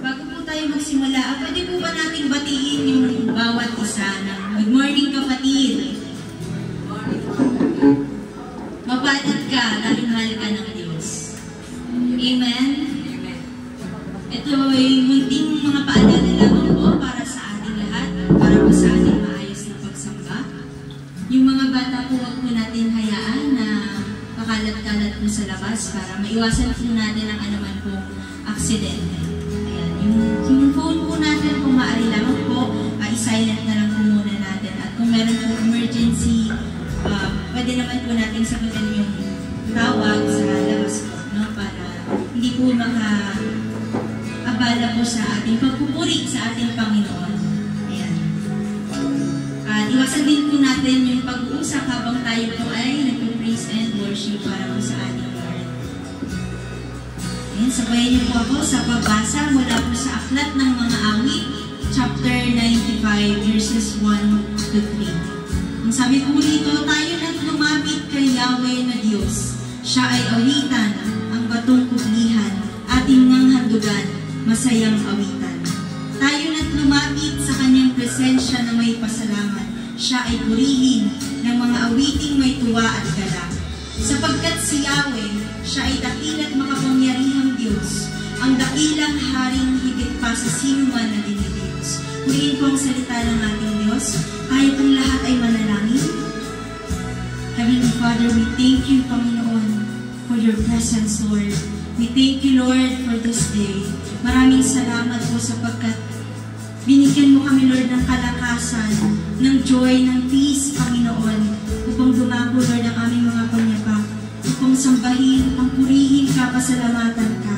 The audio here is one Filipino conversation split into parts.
bago po tayo magsimula, pwede po ba nating batiin yung bawat isa ng good morning kapatid? Mapalad ka dahil mahal ka ng Diyos. Amen? Ito ay munting mga paalala lamang po para sa ating lahat, para po sa ating maayos na pagsamba. Yung mga bata po, huwag po natin hayaan na makalat-kalat po sa labas para maiwasan po natin ang anuman pong aksidente. Ayan, yung phone po natin, kung maaari lamang po, i-silent na lang po muna natin. At kung meron po emergency, pwede naman po natin sagutin yung tawag sa labas po, no? Para hindi po maka-abala po sa ating pagpupuri sa ating Panginoon. Ayan. At iwasan din po natin yung pag-uusap habang tayo po ay nag-praise and worship para po sa ating Lord. Ayan, sabayan niyo po ako sa pagbasa mula po sa Aklat ng Mga Awit, chapter 95, verses 1 to 3. Ang sabi po dito, tayo nang lumapit kay Yahweh na Diyos. Siya ay awitan, ang batong kublihan, ating ngang handugan, masayang awitan. Tayo nang lumapit sa kanyang presensya na may pasalamat. Siya ay purihin ng mga awiting may tuwa at galak. Sapagkat si Yahweh, siya ay dakil at makapangyarihang Diyos, ang dakilang haring higit pa sa sinuman na dinidiyos. Huliin po ang salita ng ating Diyos. Tayo pong lahat ay manalangin. Heavenly Father, we thank you, Panginoon, for your presence, Lord. We thank you, Lord, for this day. Maraming salamat po sapagkat binigyan mo kami, Lord, ng kalakasan, ng joy, ng peace, Panginoon, upang dumako, Lord, ang aming mga panyapak, upang sambahin, upang purihin ka, pasalamatan ka.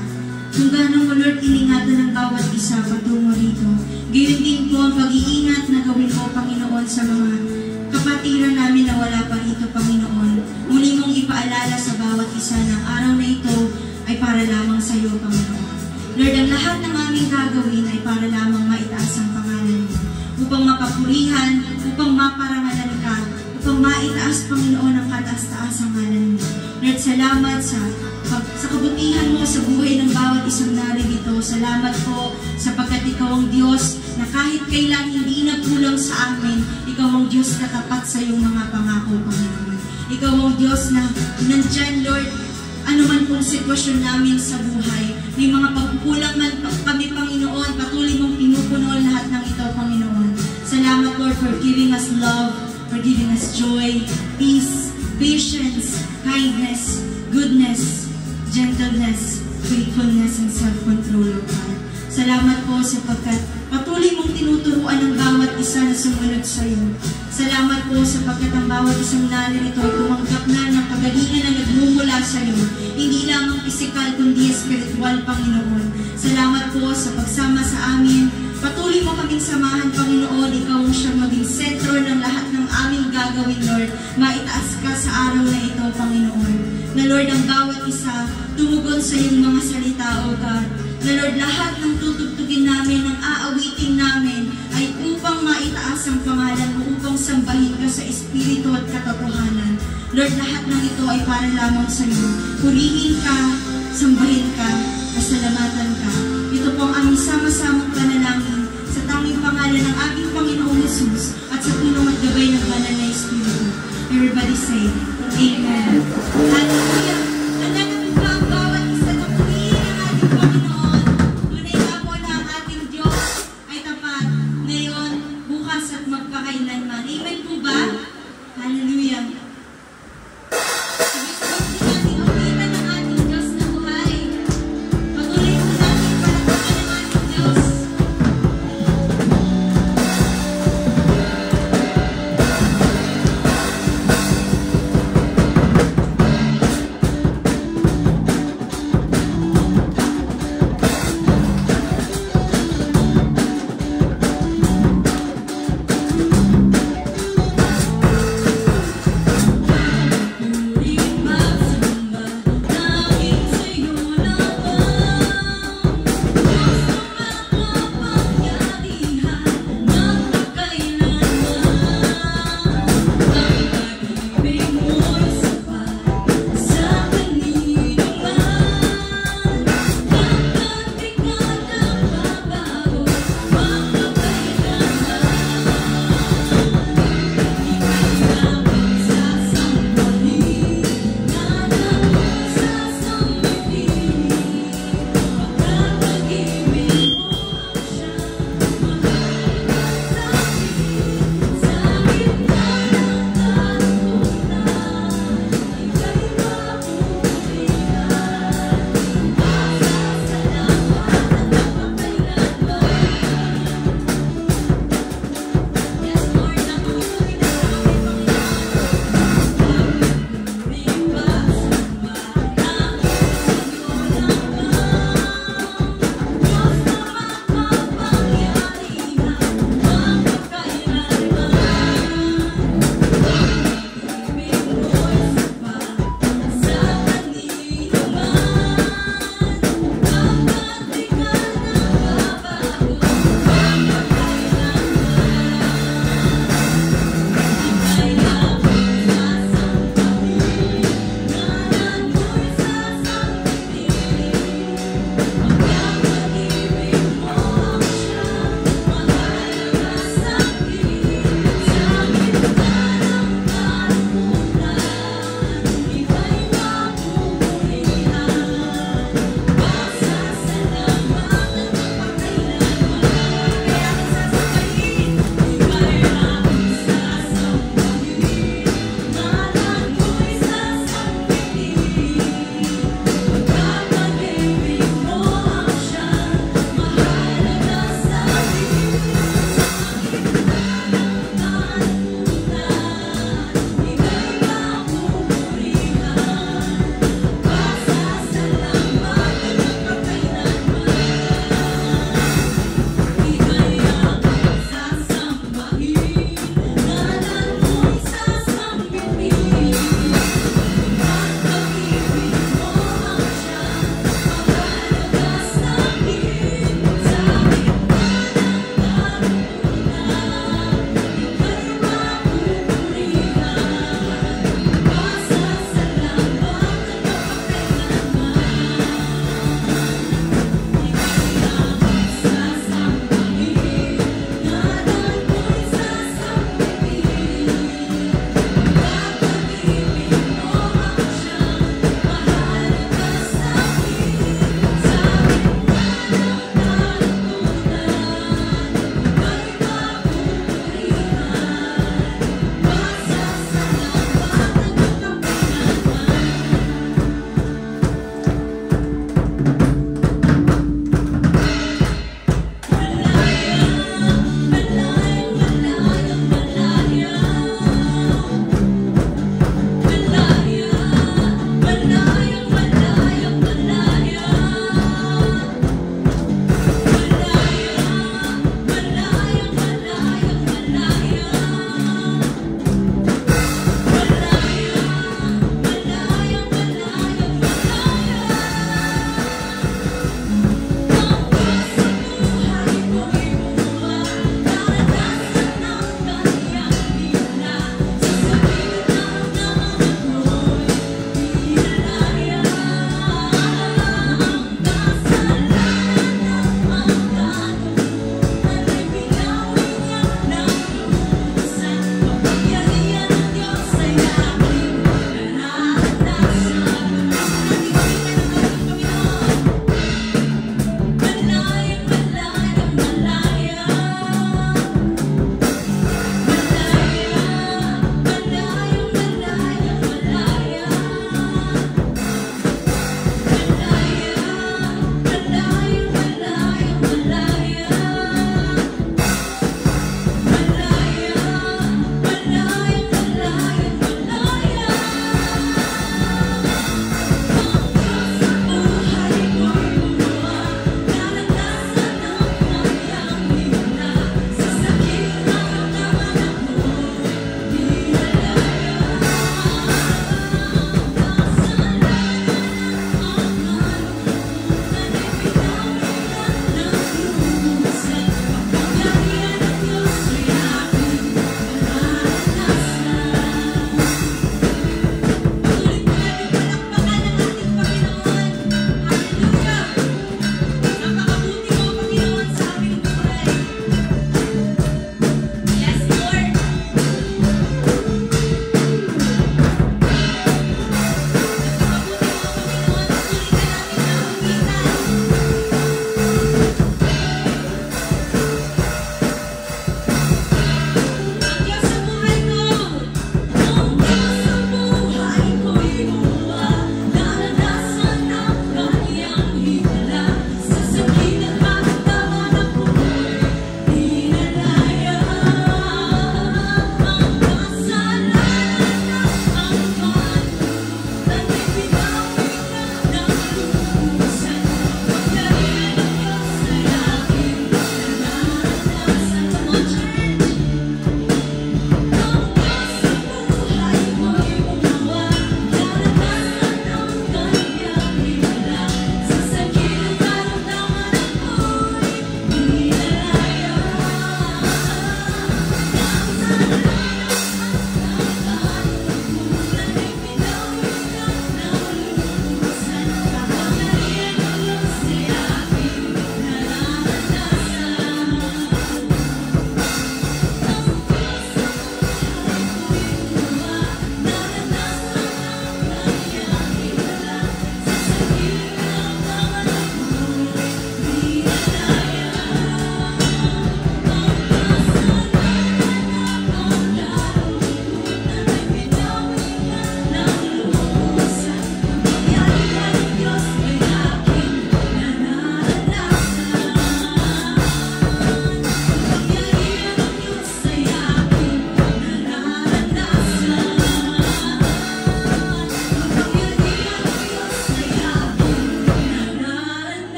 Kung gano'n mo, Lord, iningatan ng bawat isa patungo rito. Gayon din po ang pag-iingat na gawin mo, Panginoon, sa mga kapatiran namin na wala pa rito, Panginoon. Muli mong ipaalala sa bawat isa ng araw na ito ay para lamang sa iyo, Panginoon. Lord, ang lahat ng aming gagawin ay para lamang maitaas ang pangalan mo, upang mapapurihan, upang maparangalan ka, upang maitaas, Panginoon, ang kataas-taas ang ngalan mo. Lord, salamat sa kabutihan mo sa buhay ng bawat isang narito. Salamat po sapagkat ikaw ang Diyos na kahit kailan hindi nagkulang sa amin, ikaw ang Diyos na tapat sa iyong mga pangako, Panginoon. Ikaw ang Diyos na nandyan, Lord, anuman pong sitwasyon namin sa buhay. May mga pagkukulang man kami, Panginoon, patuloy mong pinupuno lahat ng ito, Panginoon. Salamat, Lord, for giving us love, for giving us joy, peace, patience, kindness, goodness, gentleness, faithfulness, and self-control, O God. Salamat po sapagkat patuloy mong tinuturuan ang bawat isa na sumunod sa iyo. Salamat po sapagkat ang bawat isang narito ay tumanggap na ng kagalingan na nagmumula sa iyo. Hindi lamang pisikal kundi spiritual, Panginoon. Salamat po sa pagsama sa amin. Patuloy mo kaming samahan, Panginoon. Ikaw ang siyang maging sentro ng lahat ng aming gagawin, Lord. Maitaas ka sa araw na ito, Panginoon. Na Lord, ang bawat isa tumugon sa iyong mga salita, O God. Na Lord, lahat ng tutugtugin namin, ng aawitin namin, ay upang maitaas ang pangalan mo, upang sambahin ka sa espiritu at katotohanan. Lord, lahat ng ito ay para lamang sa iyo. Purihin ka, sambahin ka, pasalamatan ka. Ito po ang aming sama-samang panalangin sa tanging pangalan ng aming Panginoong Jesus at sa tulong at gabay ng banal na Espiritu. Everybody say, Amen. Hallelujah. Handa na po ba ang bawat isa na purihin ang ating Panginoon? Tunay nga po na ang ating Diyos ay tapat ngayon, bukas at magpakailanman. Amen po ba? Hallelujah.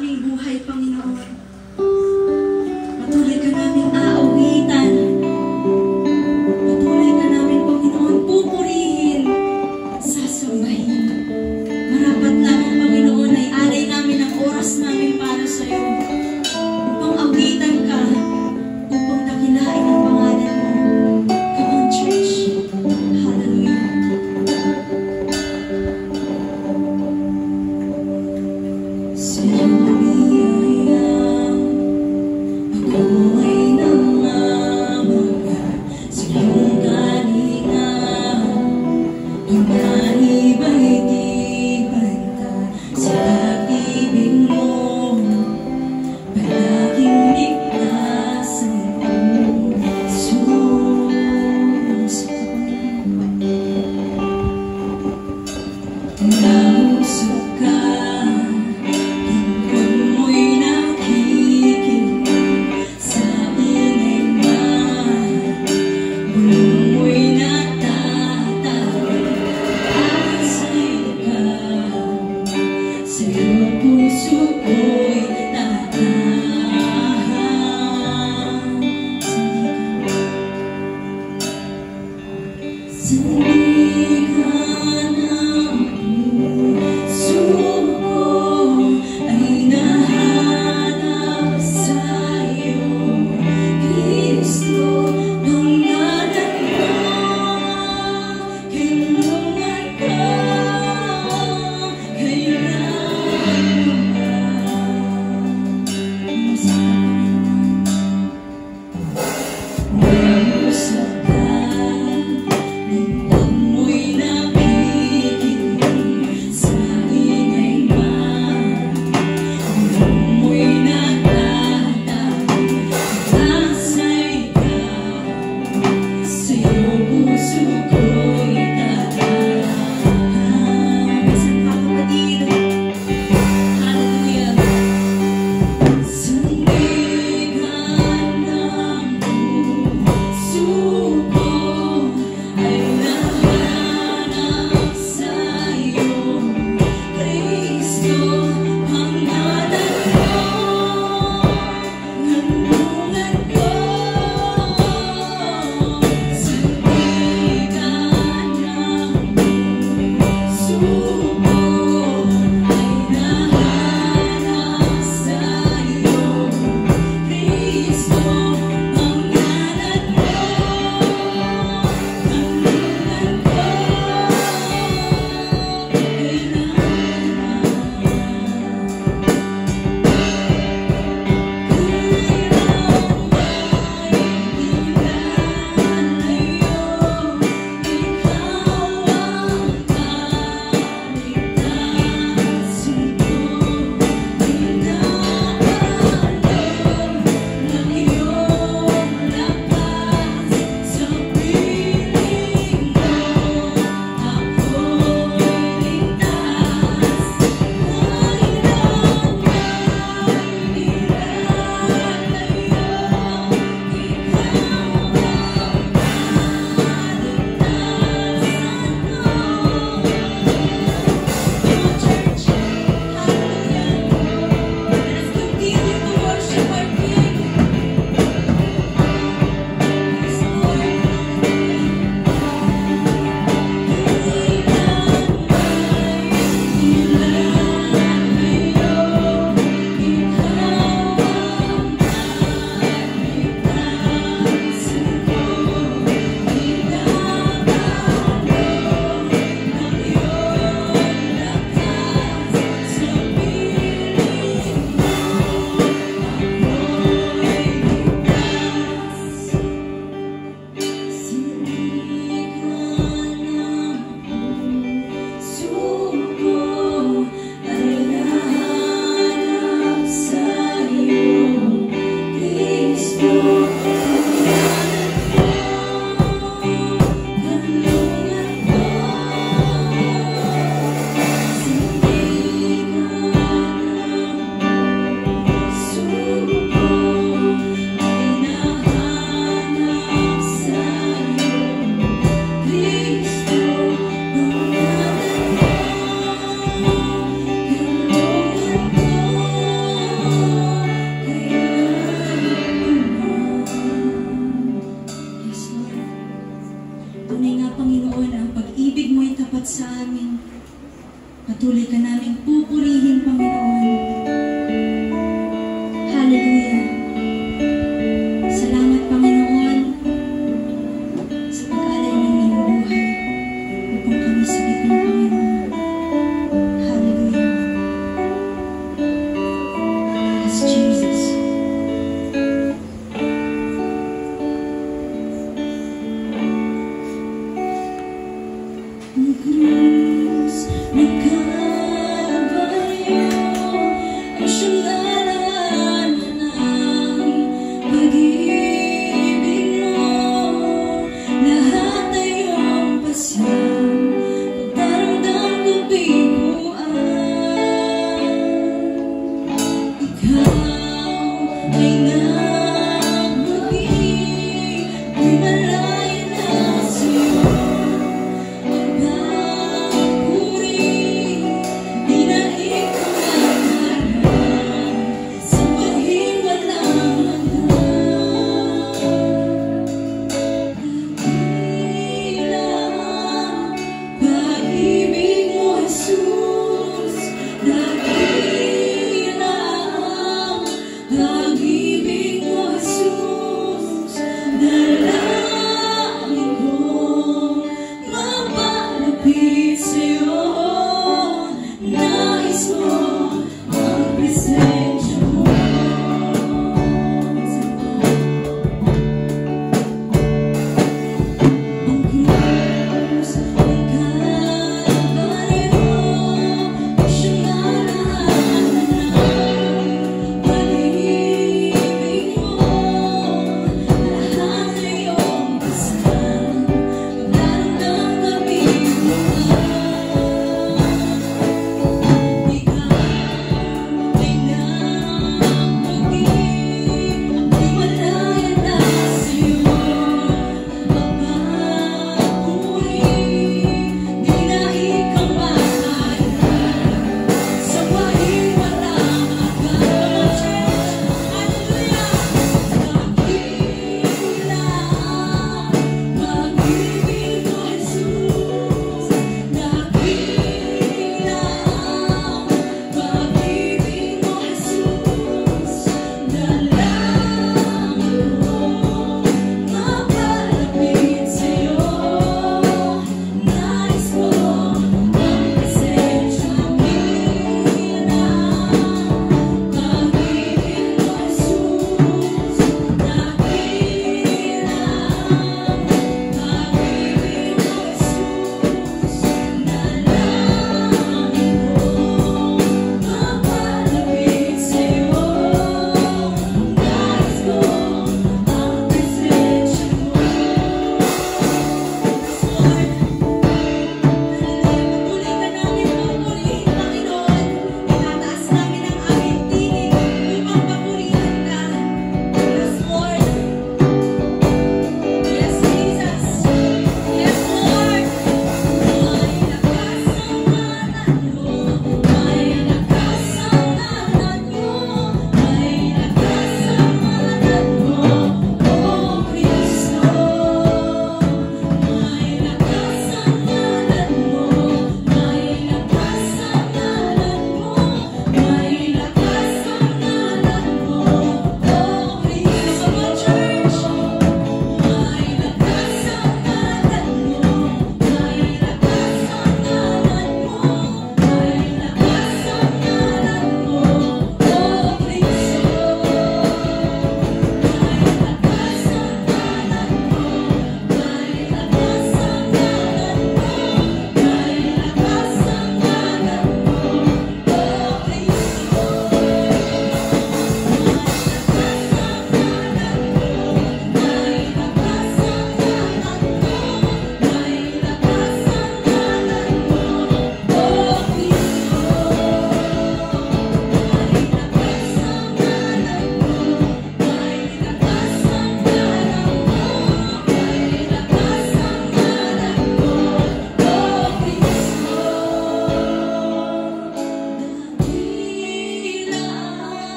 aming buhay, Panginoon. Patuloy ka namin aawitan. Patuloy ka namin, Panginoon, pupurihin, sasambahin. Marapat lamang, Panginoon, ay alay namin ang oras namin para sa iyo. Upang awitan ka, upang dakilain ang pangalan mo. Come on, church. Hallelujah. Sa iyong biyaya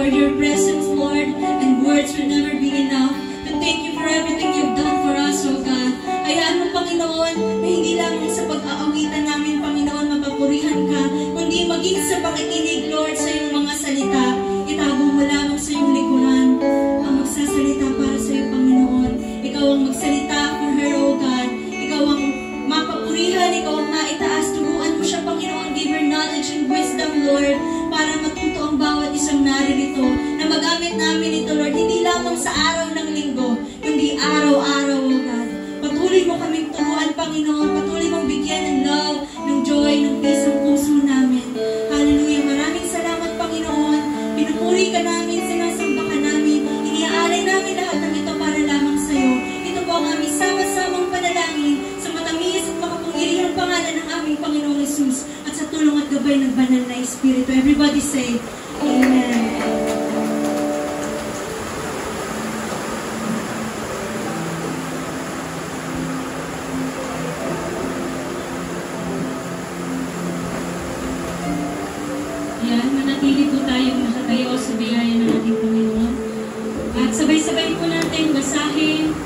Lord, your presence, Lord, and words will never be enough to thank you for everything you've done for us, O God. Hayaan mo, Panginoon, na hindi lamang sa pag-aawitan namin, Panginoon, mapapurihan ka, kundi maging sa pakikinig, Lord, sa iyong mga salita. Itago mo lamang sa iyong likuran ang magsasalita para sa iyo, Panginoon. Ikaw ang magsalita for her, O God. Ikaw ang mapapurihan, ikaw ang naitaas. Tuguan mo siya, Panginoon. Give her knowledge and wisdom, Lord, para matuto ang bawat isang naririto, na magamit namin ito, Lord, hindi lamang sa araw ng linggo, kundi araw-araw, O God. Patuloy mo kaming turuan, Panginoon. Patuloy mong bigyan ng love, ng joy, ng peace ang puso namin. Hallelujah. Maraming salamat, Panginoon. Pinupuri ka namin, sinasamba ka namin. Iniaalay namin lahat ng ito para lamang sa iyo. Ito po ang aming sama-samang panalangin sa matamis at makapangyarihang pangalan ng aming Panginoong Jesus at sa tulong at gabay ng banal na Espiritu. Everybody say, Amen. Yan, manatili po tayong nakatayo sa biyaya ng ating Panginoon. At sabay-sabay po natin basahin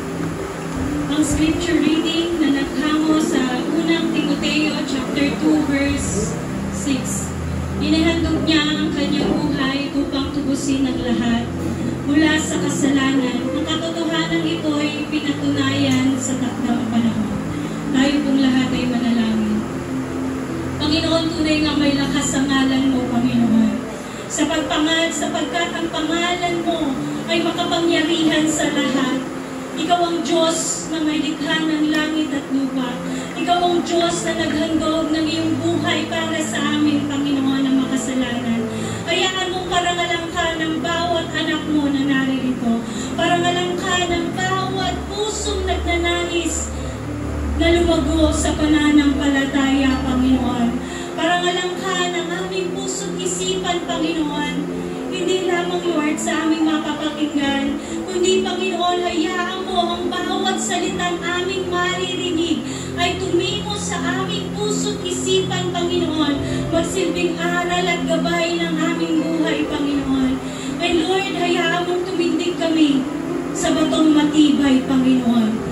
ang scripture reading na naghango sa unang Timoteo chapter 2 verse 6. Inihandog niya ang kanyang buhay upang tubusin ang lahat mula sa kasalanan. Ang katotohanan ito ay pinatunayan sa takdang panahon. Tayo pong lahat ay manalangin. Panginoon, tunay nga may lakas ang ngalan mo, Panginoon. Sapagkat ang pangalan mo ay makapangyarihan sa lahat. Ikaw ang Diyos na may likha ng langit at lupa. Ikaw ang Diyos na naghandog ng iyong buhay para sa amin, Panginoon, ng makasalanan. Hayaan mong parangalan ka ng bawat anak mo na naririto. Parangalan ka ng bawat pusong nagnanais na lumago sa pananampalataya, Panginoon. Parangalan ka ng aming puso't isipan, Panginoon. Hindi lamang, Lord, sa aming mapapakinggan, kundi, Panginoon, hayaan mo ang bawat salitang aming maririnig ay tumimo sa aming puso't isipan, Panginoon. Magsilbing aral at gabay ng aming buhay, Panginoon. And Lord, hayaan mong tumindig kami sa batong matibay, Panginoon.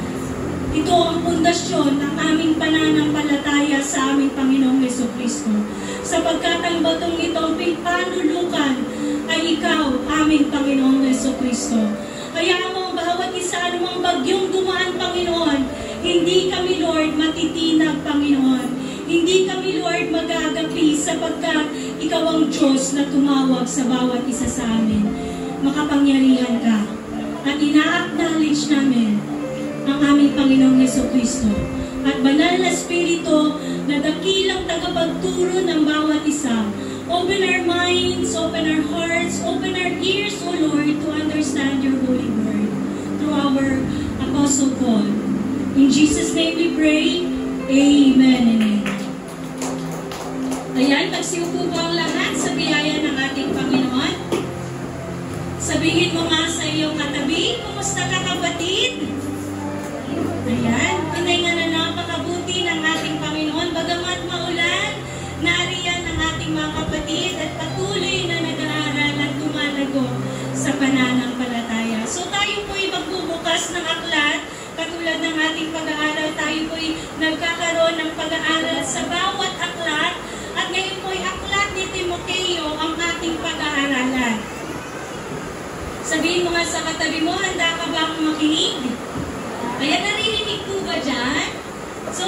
Ito ang pundasyon ng aming pananampalataya sa aming Panginoong Jesucristo. Sapagkat ang batong itong pinpanulukan ay ikaw, aming Panginoong Jesucristo. Hayaan mo ang bawat isa anumang bagyong dumaan, Panginoon. Hindi kami, Lord, matitinag, Panginoon. Hindi kami, Lord, magagapi sapagkat ikaw ang Diyos na tumawag sa bawat isa sa amin. Makapangyarihan ka. At ina-acknowledge namin ang aming Panginoong Jesucristo at banal na Espiritu na dakilang tagapagturo ng bawat isa. Open our minds, open our hearts, open our ears, O Lord, to understand your holy word through our Apostle Paul. In Jesus' name we pray, Amen and Amen. Ayan, magsiupo po ang lahat sa biyaya ng ating Panginoon. Sabihin mo nga sa iyong katabi, kumusta ka, kapatid? Ayan, tunay nga na napakabuti ng ating Panginoon. Bagamat maulan, nariyan ang ating mga kapatid at patuloy na nag-aaral at lumalago sa pananampalataya. So tayo po'y magbubukas ng aklat. Katulad ng ating pag-aaral, tayo po'y nagkakaroon ng pag-aaral sa bawat aklat. At ngayon po'y aklat ni Timoteo ang ating pag-aaralan. Sabihin mo nga sa katabi mo, handa ka ba akong makinig? Ayan, naririnig po ba dyan? So,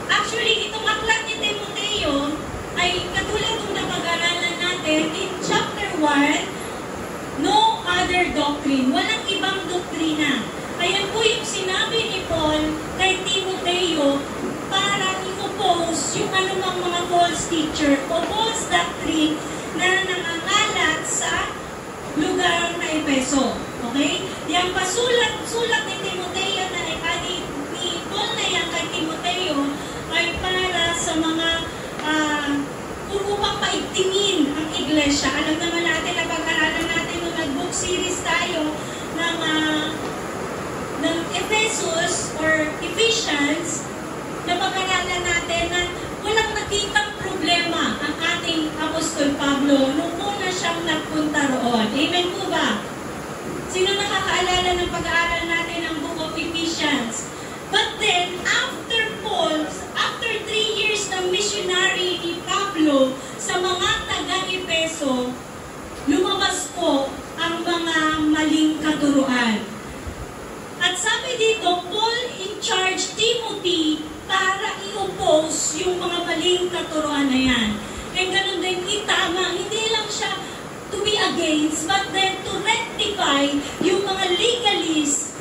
actually, itong aklat ni Timoteo ay katulad ng napag-aralan natin in chapter 1, no other doctrine. Walang ibang doktrina. Ayan po yung sinabi ni Paul kay Timoteo para i-oppose yung anumang mga false teacher o false doctrine na nangangalat sa lugar na Efeso. Okay? Yung pasulat ni Timoteo na ni Paul na yan kay Timoteo ay para sa mga upang paigtingin ang iglesia. Alam naman natin na pag-aralan natin nung nag-book series tayo ng Ephesus or Ephesians, na pag-aralan natin na walang nakitang problema ang ating Apostol Pablo nung una siyang nagpunta roon. Amen? Amen po ba? Sino nakakaalala ng pag-aaral natin ng Book of Ephesians? But then, after 3 years ng missionary ni Pablo sa mga taga-Efeso, lumabas po ang mga maling katuruan. At sabi dito, Paul in charge Timothy para i-oppose yung mga maling katuruan na yan. And ganun din, itama, hindi lang siya to be against, but then to rectify yung mga legalists,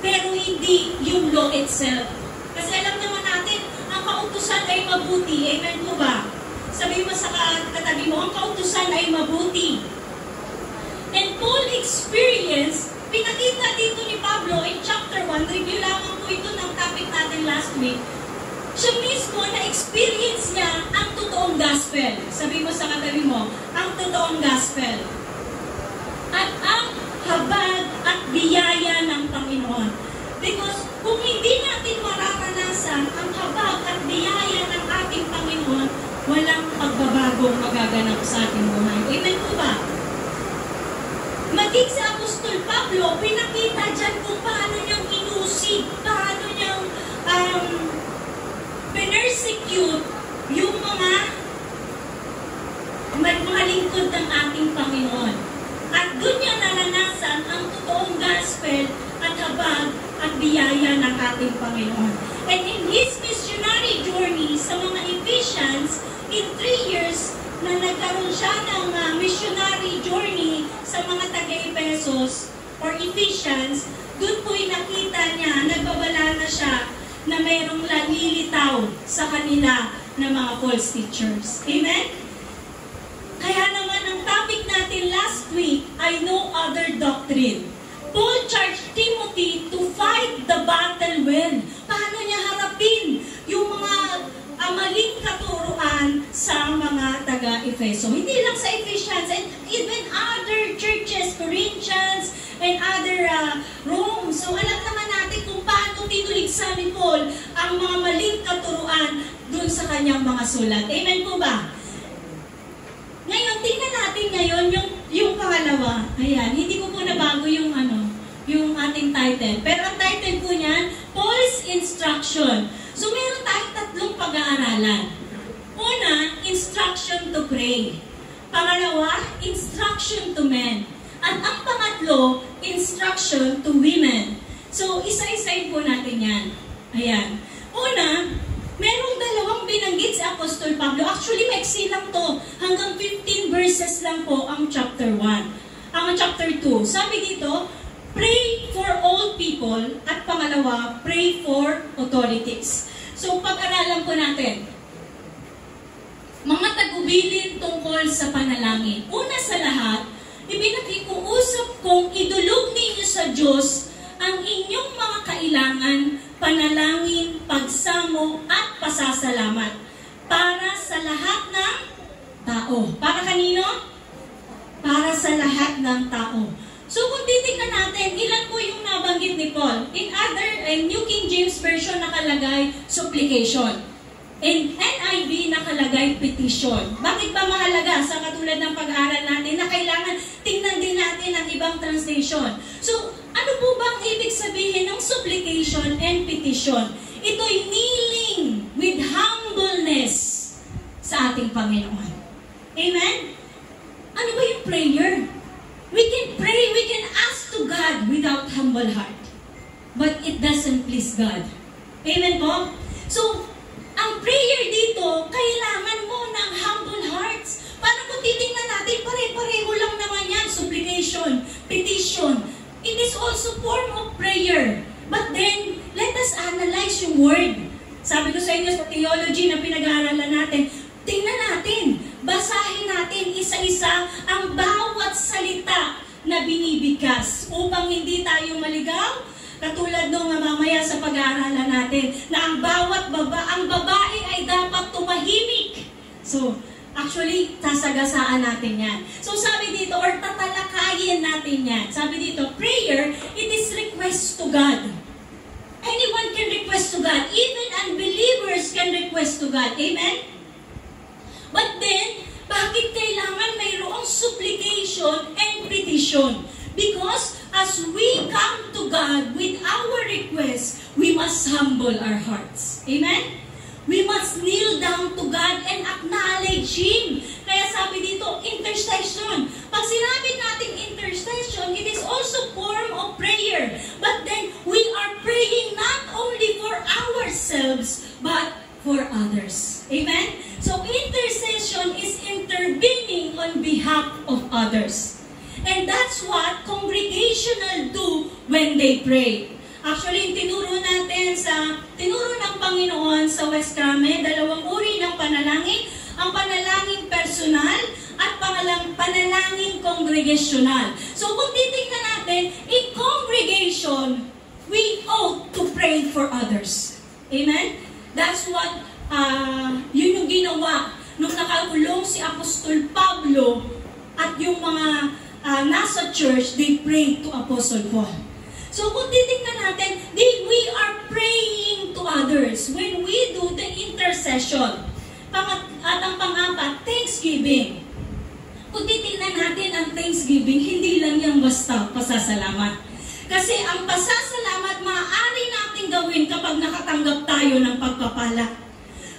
pero hindi yung law itself. Kasi alam naman natin, ang kautusan ay mabuti. Amen po ba? Sabi mo sa katabi mo, ang kautusan ay mabuti. And Paul experience, pinakita dito ni Pablo in chapter 1, review lamang po ito ng topic natin last week, siya mismo na-experience niya ang totoong gospel. Sabi mo sa katabi mo, ang totoong gospel. At ang habag at biyaya ng Panginoon. Because kung hindi natin mararanasan ang habag at biyaya ng ating Panginoon, walang pagbabagong magaganap sa ating buhay. Amen po ba? Maging sa Apostol Pablo, pinakita dyan kung paano niyang inusig, paano niyang pinersecute yung mga lingkod ng ating Panginoon. At doon niya naranasan ang totoong gospel at habag at biyaya ng ating Panginoon. And in his missionary journey sa mga Ephesians, in 3 years na nagkaroon siya ng missionary journey sa mga taga-Efesos or Ephesians, doon po'y nakita niya, nagbabala na siya na mayroong lalilitaw sa kanila ng mga false teachers. Amen? Kaya naman ang topic natin last week ay no other doctrine. Paul charged Timothy to fight the battle well. Paano niya harapin yung mga maling katuruan sa mga taga-Efeso. Hindi lang sa Ephesians, and even other churches, Corinthians, and other Rome. So alam naman natin kung paano tinuligsa ni Paul ang mga maling katuruan dun sa kanyang mga sulat. Amen po ba? Ngayon, tingnan natin ngayon yung pangalawa. Ayan, hindi ko po nabago yung ating title. Pero ang title po niyan, Paul's Instruction. So meron tayong tatlong pag-aaralan. Una, instruction to pray. Pangalawa, instruction to men. At ang pangatlo, instruction to women. So, isa-isayin po natin yan. Ayan. Una, merong dalawang binanggit si Apostol Pablo. Actually, maiksi lang to. Hanggang 15 verses lang po ang chapter 1. Ang chapter 2. Sabi dito, pray for all people. At pangalawa, pray for authorities. So, pag-aralan po natin. Mga tagubilin tungkol sa panalangin. Una sa lahat, ipinakiuusap kong idulog ninyo sa Diyos ang inyong mga kailangan, panalangin, pagsamo, at pasasalamat para sa lahat ng tao. Para kanino? Para sa lahat ng tao. So kung titignan natin, ilan po yung nabanggit ni Paul? In New King James Version nakalagay supplication. In NIV nakalagay petition. Bakit ba mahalaga sa katulad ng pag-aaral natin na kailangan tingnan din natin ang ibang translation? So, ano po bang ibig sabihin ng supplication and petition? Ito'y kneeling with humbleness sa ating Panginoon. Amen? Ano ba yung prayer? We can pray, we can ask to God without humble heart. But it doesn't please God. Amen po? So, ang prayer dito, kailangan mo ng humble hearts. Para kung titingnan natin, pare-pareho lang naman yan. Supplication, petition. It is also form of prayer. But then, let us analyze yung word. Sabi ko sa inyo sa theology na pinag-aaralan natin, tingnan natin, basahin natin isa-isa ang bawat salita na binibigkas upang hindi tayo maligaw. Katulad nung mamaya sa pag-aaralan natin na ang babae ay dapat tumahimik. So, actually, sasagasaan natin yan. So, sabi dito, or tatalakayin natin yan. Sabi dito, prayer, it is request to God. Anyone can request to God. Even unbelievers can request to God. Amen? But then, bakit kailangan mayroong supplication and petition? intercession. Because as we come to God with our requests, we must humble our hearts. Amen? We must kneel down to God and acknowledge Him. Kaya sabi dito, intercession. Pag sinabi natin intercession, it is also form of prayer. But then, we are praying not only for ourselves, but for others. Amen? So, intercession is intervening on behalf of others. And that's what congregational do when they pray. Actually, tinuro ng Panginoon sa West Crame, dalawang uri ng panalangin, ang panalangin personal at panalangin congregational. So kung titingnan natin, in congregation, we ought to pray for others. Amen? That's what, yun yung ginawa nung nakakulong si Apostol Pablo at yung mga nasa church, they prayed to Apostle Paul. So kung titingnan natin, we are praying to others when we do the intercession. At ang pang-apat, thanksgiving. Kung titingnan natin ang thanksgiving, hindi lang yung basta pasasalamat. Kasi ang pasasalamat, maaari natin gawin kapag nakatanggap tayo ng pagpapala.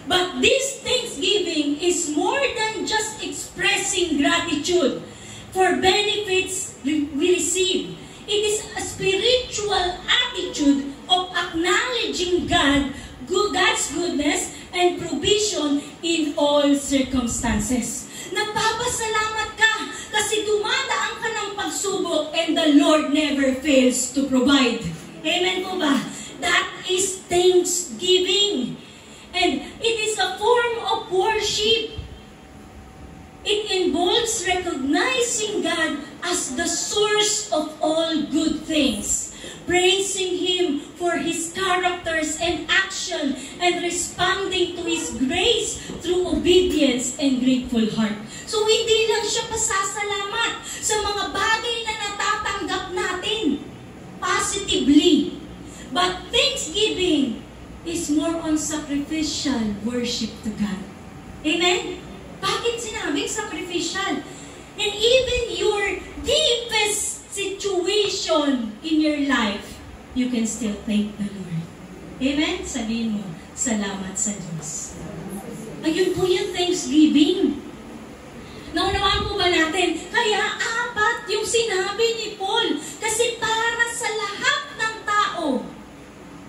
But this thanksgiving is more than just expressing gratitude for benefits we receive. It is a spiritual attitude of acknowledging God's goodness and provision in all circumstances. Nagpapasalamat ka kasi dumadaan ka ng pagsubok and the Lord never fails to provide. Amen po ba? That is thanksgiving. And it is a form of worship. It involves recognizing God as the source of all good things, praising Him for His characters and action, and responding to His grace through obedience and grateful heart. So hindi lang siya pasasalamat sa mga bagay na natatanggap natin positively, but thanksgiving is more on sacrificial worship to God. Amen? Bakit sinabing sacrificial? And even your deepest situation in your life, you can still thank the Lord. Amen? Sabihin mo, salamat sa Diyos. Ayun po yung thanksgiving. Naunawaan po ba natin? Kaya apat yung sinabi ni Paul. Kasi para sa lahat ng tao,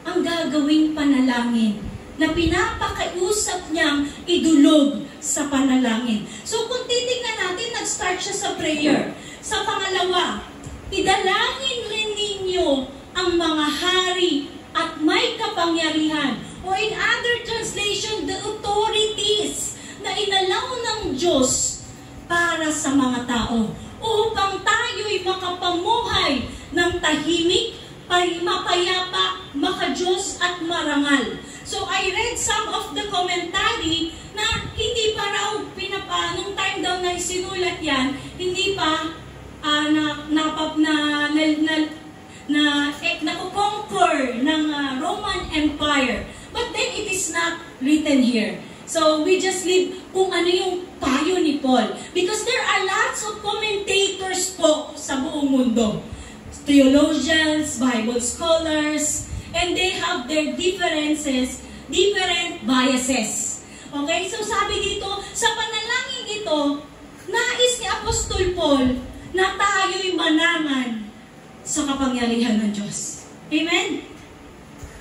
ang gagawing panalangin na pinapakiusap niyang idulog sa panalangin. So kung titignan natin, nag-start siya sa prayer. Sa pangalawa, idalangin rin ninyo ang mga hari at may kapangyarihan. O in other translation, the authorities na inalaw ng Diyos para sa mga tao upang tayo'y makapamuhay ng tahimik, mapayapa, makadiyos at marangal. So I read some of the commentary na hindi pa raw nung time daw na sinulat yan, hindi pa nakukonquer ng Roman Empire. But then it is not written here. So we just leave kung ano yung payo ni Paul. Because there are lots of commentators po sa buong mundo. Theologians, Bible scholars, and they have their differences, different biases. Okay? So sabi dito, sa panalangin ito, nais ni Apostol Paul na tayo'y manaman sa kapangyarihan ng Diyos. Amen?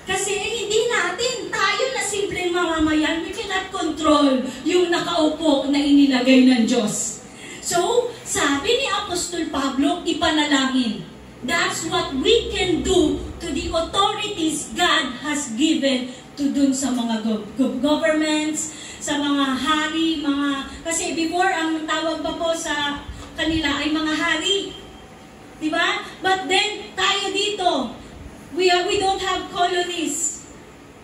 Kasi hindi natin, tayo na simpleng mamamayan, we cannot control yung nakaupo na inilagay ng Diyos. So, sabi ni Apostol Pablo, ipanalangin. That's what we can do to the authorities God has given to dun sa mga governments, sa mga hari, kasi before ang tawag pa po sa kanila ay mga hari. Diba? But then, tayo dito, we don't have colonies.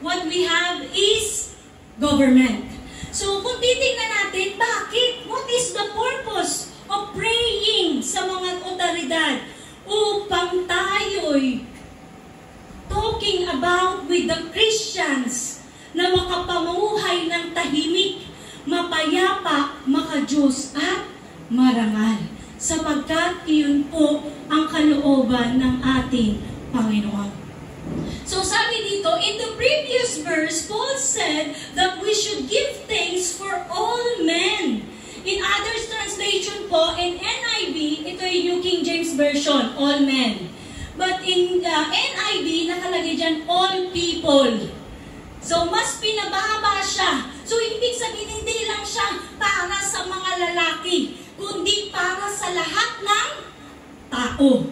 What we have is government. So, kung titignan natin, bakit? What is the purpose of praying sa mga otoridad? Upang tayo'y talking about with the Christians na makapamuhay ng tahimik, mapayapa, makadiyos at marangal. sapagkat iyon po ang kalooban ng ating Panginoon. So sabi dito, in the previous verse, Paul said that we should give thanks for all men. In others translation po, in NIV, ito yung New King James Version, all men. But in NIV, nakalagay dyan, all people. So mas pinababa siya. So ibig sabihin, hindi lang siya para sa mga lalaki, kundi para sa lahat ng tao.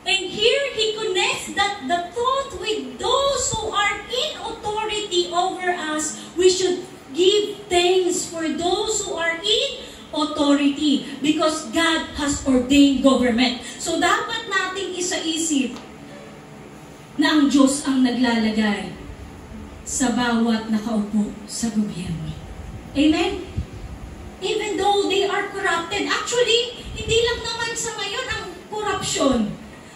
And here he connects that the thought with those who are in authority over us. We should give thanks for those who are in authority because God has ordained government. So dapat nating isaisip na ang Diyos ang naglalagay sa bawat nakaupo sa gobyerno. Amen? Even though they are corrupted. Actually, hindi lang naman sa ngayon ang corruption.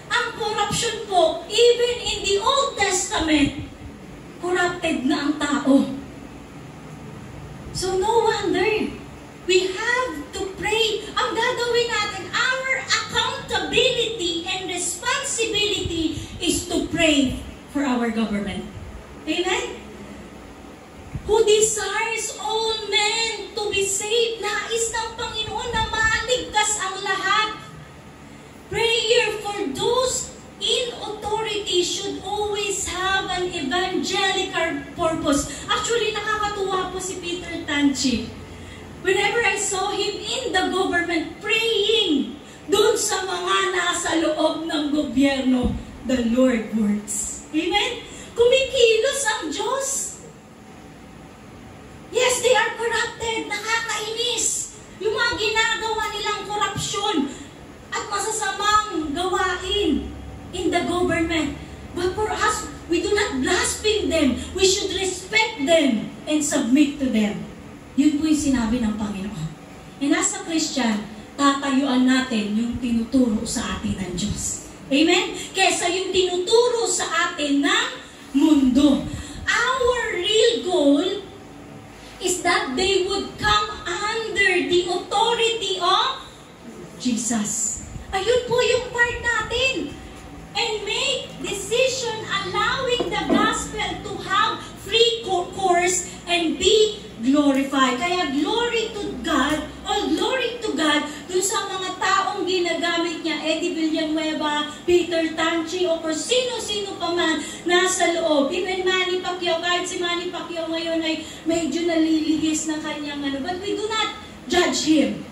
Ang corruption po, even in the Old Testament, corrupted na ang tao. So no wonder, we have to pray. Ang gagawin natin, our accountability and responsibility is to pray for our government. Amen? Who desires all men to be saved. Nais ng Panginoon na maligtas ang lahat. Prayer for those in authority should always have an evangelical purpose. Actually, nakakatuwa po si Peter Tanchi. Whenever I saw him in the government praying doon sa mga nasa loob ng gobyerno, the Lord works. Amen? Kumikilos ang Diyos. Yes, they are corrupted. Nakakainis. Yung mga ginagawa nilang korupsyon at masasamang gawain in the government. But for us, we do not blaspheme them. We should respect them and submit to them. Yun po yung sinabi ng Panginoon. And as a Christian, tatayuan natin yung tinuturo sa atin ng Diyos. Amen? Kesa yung tinuturo sa atin ng mundo. Our real goal is that they would come under the authority of Jesus. Ayun po yung part natin. And make decision allowing the gospel to have free course and be glorified. Kaya glory to God, all glory to God dun sa mga taong ginagamit niya, Eddie Villanueva, Peter Tanchi, o kung sino-sino pa man nasa loob. Even Manny Pacquiao, kahit si Manny Pacquiao ngayon ay medyo nalilihis na kanyang but we do not judge him.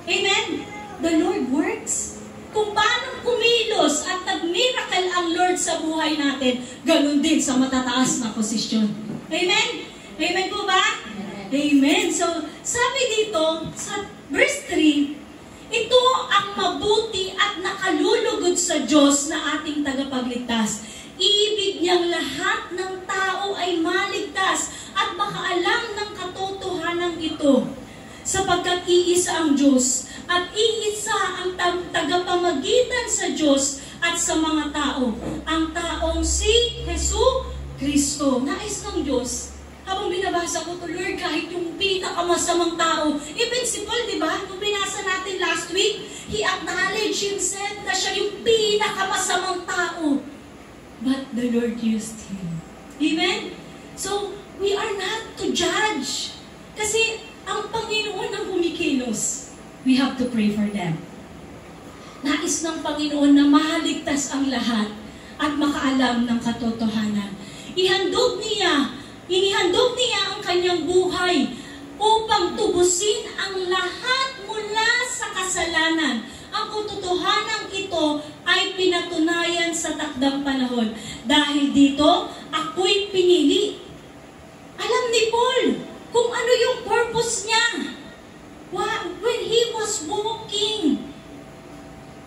Amen? The Lord works. Kung paano kumilos at nag-miracle ang Lord sa buhay natin, ganun din sa matataas na posisyon. Amen? Amen po ba? Amen. So, sabi dito, sa verse 3, ito ang mabuti at nakalulugod sa Diyos na ating tagapagligtas. Ibig niyang lahat ng tao ay maligtas at makaalam ng katotohanan ito. Sapagkat iisa ang Diyos at iisa ang tagapamagitan sa Diyos at sa mga tao. Ang taong si Jesu Kristo. Nais ng Diyos. Habang binabasa ko to, Lord, kahit yung pinakamasamang tao, even si Paul, di ba? Nung binasa natin last week, he acknowledged himself na siya yung pinakamasamang tao. But the Lord used him. Amen? So, we are not to judge. Kasi ang Panginoon ang kumikilos. We have to pray for them. Nais ng Panginoon na maligtas ang lahat at makaalam ng katotohanan. Inihandog niya ang kanyang buhay upang tubusin ang lahat mula sa kasalanan. Ang katotohanan ito ay pinatunayan sa takdang panahon. Dahil dito, ako'y pinili. Alam ni Paul kung ano yung purpose niya. When he was walking,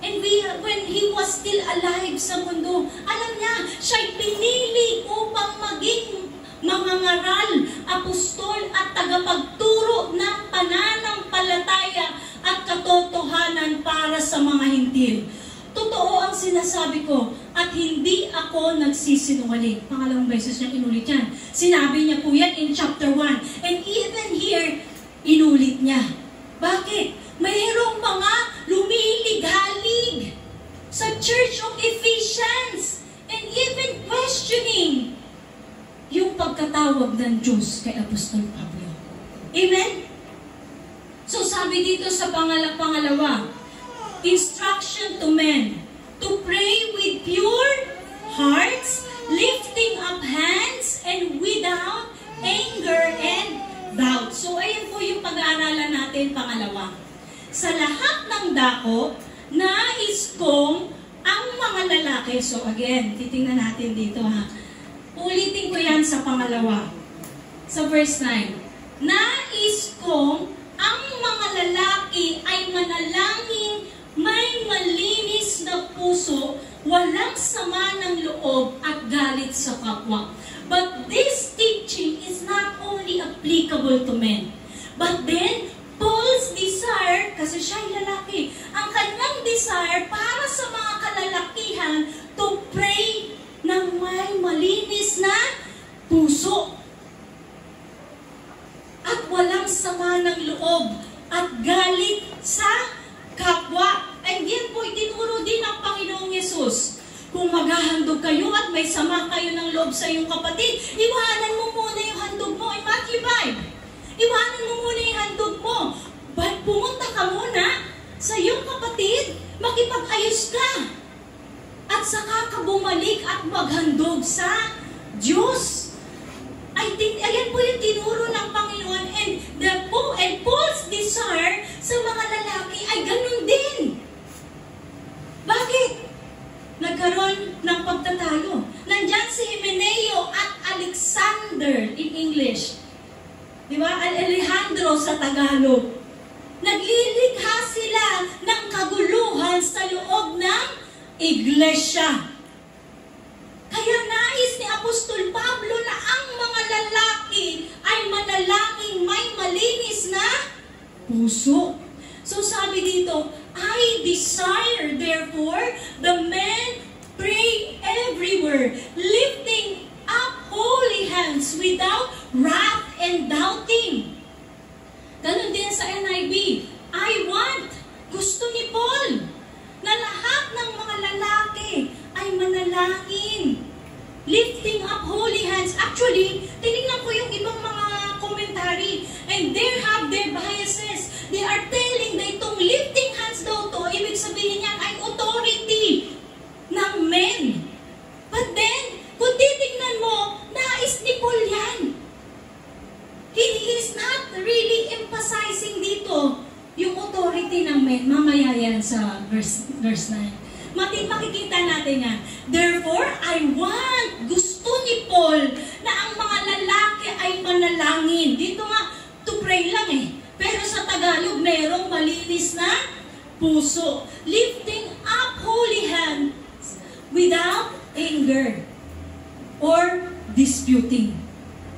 and when he was still alive sa mundo, alam niya, siya'y pinili upang maging mangangaral, apostol at tagapagturo ng pananampalataya at katotohanan para sa mga hintil. Totoo ang sinasabi ko at hindi ako nagsisinungaling. Pangalawang beses niya inulit yan. Sinabi niya po yan in chapter 1. And even here, inulit niya. Bakit? Mayroong mga lumilitaw tinawag ng Diyos kay Apostol Pablo. Amen? So sabi dito sa pangalawa, instruction to men to pray with pure hearts, lifting up hands, and without anger and doubt. So ayan po yung pag-aaralan natin pangalawa. Sa lahat ng dako, nais kong ang mga lalaki, so again, titingnan natin dito ha. Ulitin ko yan sa pangalawa. Sa verse 9. Nais kong ang mga lalaki ay manalangin, may malinis na puso, walang sama ng loob at galit sa kapwa. But this teaching is not only applicable to men, but then Paul's desire, kasi siya ay lalaki, ang kanyang desire para sa mga kalalakihan to pray ng may malinis na puso at walang sama ng loob at galit sa kapwa. And yan po itinuro din ng Panginoong Yesus. Kung maghahandog kayo at may sama kayo ng loob sa iyong kapatid, iwanan mo muna yung handog mo in Matthew 5. Iwanan mo muna yung handog mo. But pumunta ka muna sa iyong kapatid, makipag-ayos ka. At saka ka bumalik at maghandog sa Diyos. Ayan po yung tinuro ng Panginoon. And Paul's desire sa mga lalaki ay ganun din. Bakit? Nagkaroon ng pagtatalo. Nandyan si Himeneo at Alexander in English. Diba? Alejandro sa Tagalog. Naglilikha sila ng kaguluhan sa loob ng iglesia. Kaya nais ni Apostol Pablo na ang mga lalaki ay manalangin may malinis na puso. So sabi dito, I desire therefore the men pray everywhere, lifting up holy hands without wrath and doubting. Ganon din sa NIV. I want, gusto ni Paul, na lahat ng mga lalaki ay manalangin. Lifting up holy hands. Actually, tinignan ko yung ibang mga commentary and they have their biases. They are telling na itong lifting hands daw to, ibig sabihin niyan ay authority ng men. But then, kung titignan mo, nais ni Paul yan. He is not really emphasizing dito yung authority ng men. Mamaya yan sa verse 9. Makikita natin yan. Therefore, I want, gusto ni Paul na ang mga lalaki ay manalangin. Dito nga, to pray lang eh. Pero sa Tagalog, merong malinis na puso. Lifting up holy hands without anger or disputing.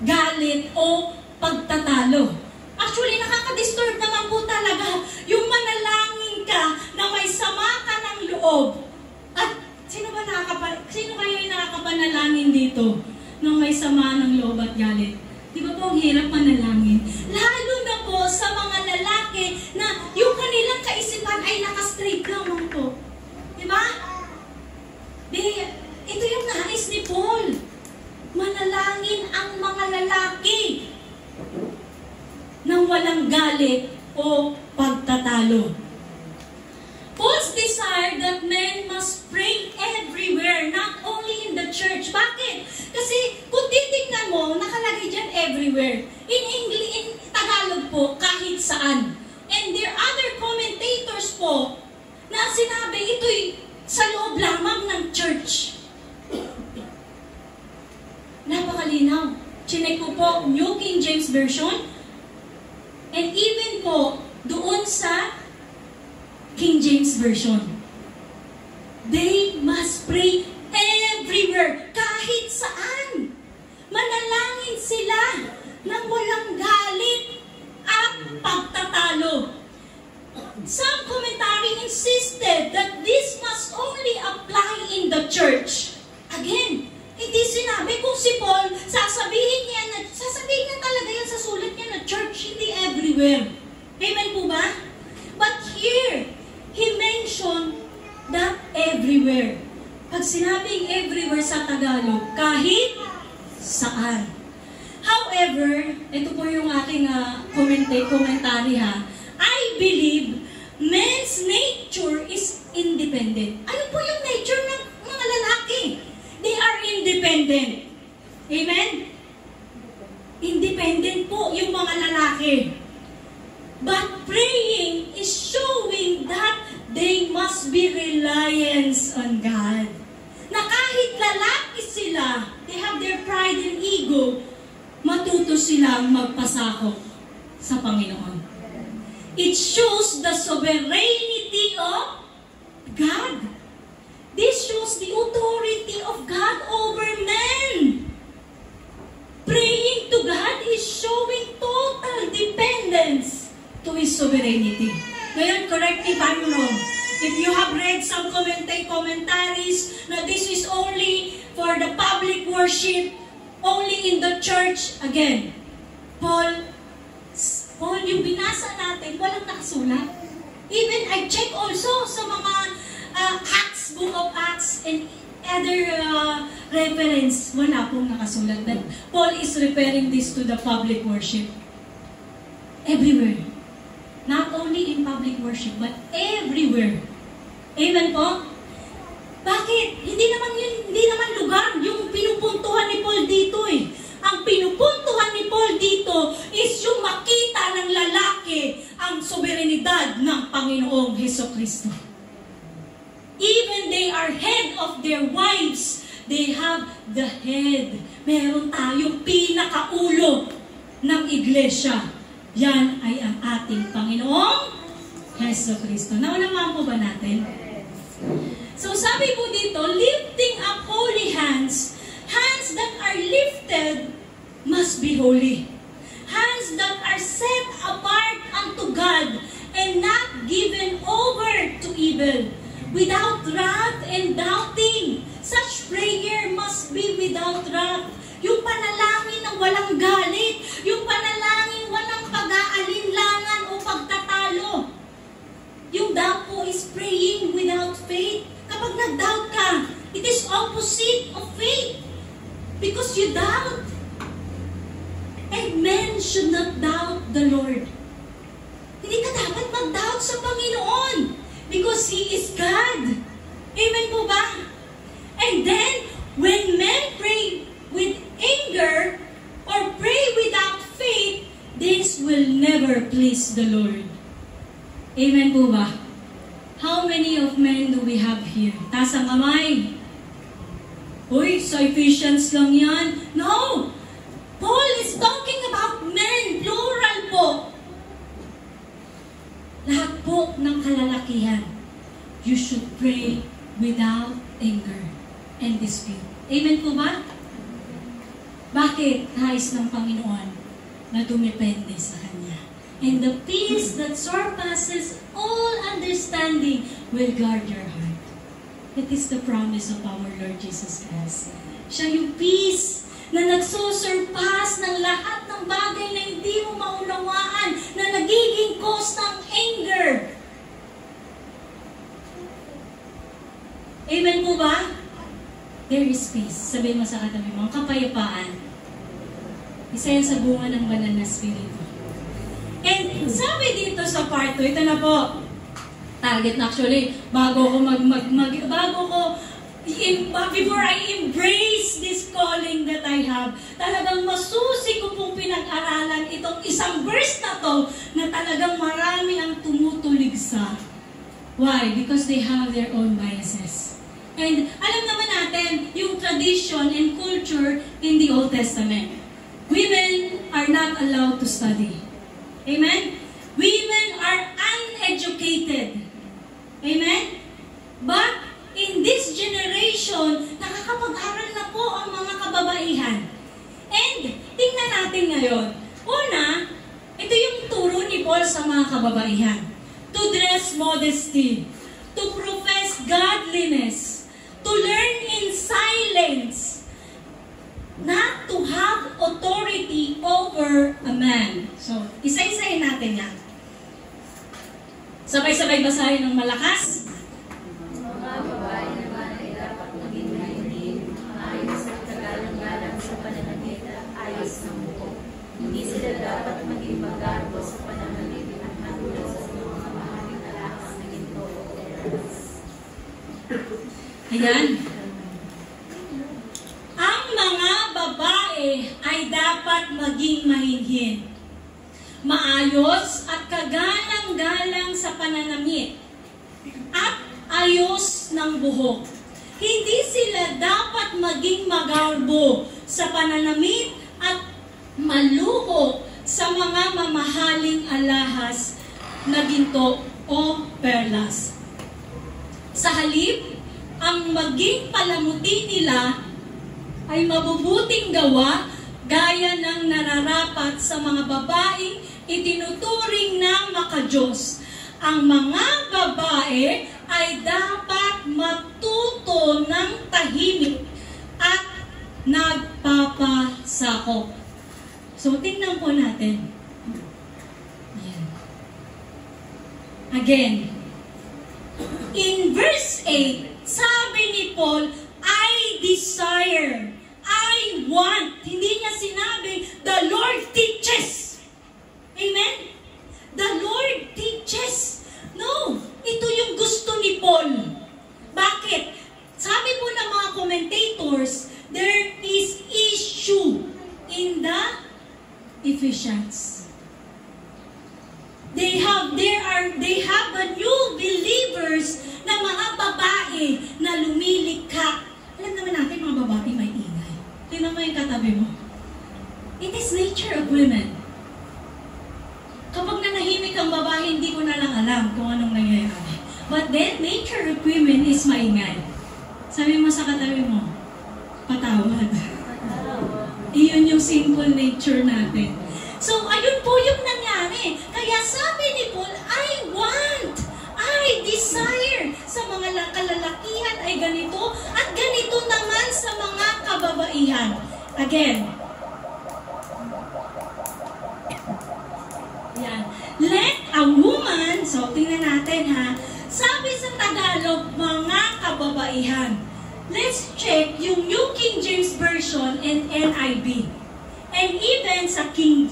Galit o pagtatalo. Actually, nakaka-disturb naman po talaga yung manalangin ka na may sama ka ng loob. At sino kayo yung nakakapanalangin dito nang may sama ng loob at galit? Di ba po ang hirap manalangin? Lalo na po sa mga lalaki na yung kanilang kaisipan ay naka-straight lamang po. Di ba? Ito yung nais ni Paul. Manalangin ang mga lalaki nang walang galit o pagtatalo. Paul's desire that men must pray everywhere, not only in the church. Bakit? Kasi kung titignan mo, nakalagay dyan everywhere. In English, in Tagalog po, kahit saan. And there are other commentators po na sinabi ito'y sa loob lamang ng church. Napakalinaw. Chinek ko po, New King James Version. And even po, doon sa King James Version. They must pray everywhere, kahit saan. Manalangin sila nang walang galit at pagtatalo. Some commentary insisted that this must only apply in the church. Again, hindi sinabi kung si Paul, sasabihin niya talaga yan sa sulat niya na church, hindi everywhere. Amen po ba? But here, he mentioned that everywhere. Pag sinabing everywhere sa Tagalog, kahit saan. However, ito po yung aking komentary ha. I believe men's nature is independent. Ano po yung nature ng mga lalaki? They are independent. Amen? Independent po yung mga lalaki. But praying is showing that they must be reliance on God. Na kahit lalaki sila, they have their pride and ego, matuto silang magpasakop sa Panginoon. It shows the sovereignty of God. This shows the authority of God over men. Praying to God is showing total dependence to His sovereignty. Ngayon, correct me if I'm wrong. If you have read some commentaries na this is only for the public worship, only in the church, again, Paul, yung binasa natin, walang nakasulat. Even I check also sa mga Acts, Book of Acts, and other reference, wala pong nakasulat. That Paul is referring this to the public worship. Everywhere. Not only in public worship, but everywhere. Amen po? Bakit? Hindi naman lugar yung pinupuntuhan ni Paul dito eh. Ang pinupuntuhan ni Paul dito is yung makita ng lalaki ang soberanidad ng Panginoong Hesukristo. Even they are head of their wives, they have the head. Meron tayong pinakaulo ng iglesia. Yan ay ang ating Panginoong Hesukristo. Naunawaan po ba natin? So sabi po dito, lifting up holy hands, hands that are lifted must be holy. Hands that are set apart unto God and not given over to evil, without wrath and doubting. Such prayer must be without wrath. Yung panalangin ng walang galit, yung panalangin walang pag-aalinlangan o pagtatalo. Yung doubt po is praying without faith. Kapag nag-doubt ka, it is opposite of faith. Because you doubt. And men should not doubt the Lord. Hindi ka dapat mag-doubt sa Panginoon. Because He is God. Amen po ba? And then, when men pray with anger or pray without faith, this will never please the Lord. Amen po ba? How many of men do we have here? Taas ang kamay. Uy, sa Ephesians lang yan. No! Paul is talking about men, plural po. Lahat po ng kalalakihan, you should pray without anger and dispute. Amen po ba? Bakit? Nais ng Panginoon na dumepende sa Kanya. And the peace that surpasses all understanding will guard your heart. It is the promise of our Lord Jesus Christ. Siya yung peace na nagsusurpass ng lahat ng bagay na hindi mo maunawaan, na nagiging cause ng anger. Amen po ba? There is peace. Sabihin mo sa katabi mo, kapayapaan. Isa yan sa bunga ng banal na spirito. And sabi dito sa part 2, ito na po, target na actually, before I embrace this calling that I have, talagang masusi ko pong pinag-aralan itong isang verse na to, na talagang marami ang tumutuligsa. Why? Because they have their own biases. And alam naman natin, yung tradition and culture in the Old Testament. Women are not allowed to study. Amen? Women are uneducated. Amen? But in this generation, nakakapag-aral na po ang mga kababaihan. And tingnan natin ngayon. Una, ito yung turo ni Paul sa mga kababaihan. To dress modesty, to profess godliness, to learn in silence, not to have authority over a man. So, isa-isahin natin yan. Sabay-sabay basahin ng malakas. Mga babae naman ay dapat maging mahilig, ayos at tagalang-galang sa pananamit at ayos ng buhok. Hindi sila dapat maging magarbo sa pananamit at katulad sa mga mahaling alahas na ginto o teras. Ayan. Ang mga babae ay dapat maging mahinhin, maayos at kagalang-galang sa pananamit at ayos ng buhok. Hindi sila dapat maging magarbo sa pananamit at maluho sa mga mamahaling alahas na ginto o perlas. Sa halip, ang maging palamuti nila ay mabubuting gawa gaya ng nararapat sa mga babaeng itinuturing ng makadiyos. Ang mga babae ay dapat matuto ng tahimik at nagpapasakop. So, tingnan po natin. Ayan. Again, in verse 8, sabi ni Paul, I desire, I want. Hindi niya sinabi, the Lord teaches. Amen? The Lord teaches. No, ito yung gusto ni Paul. Bakit? Sabi po ng mga commentators, there is issue in the Ephesians. They have a new believers na mga babae na lumilikha. Alam naman natin mga babae may ingay. Tingnan mo yung katabi mo. It is nature of women. Kapag nanahimik ang babae, hindi ko na lang alam kung anong nangyayari. But then, nature of women is maingay. Sabi mo sa katabi mo, patawad. Iyon yung simple nature natin. So, ayun po yung nangyari. Kaya sabi ni Paul, I want, I desire sa mga kalalakihan ay ganito at ganito naman sa mga kababaihan. Again, yan. Let a woman, so tingnan natin ha, sabi sa Tagalog, mga kababaihan. Let's check yung New King James Version and NIV. And even sa King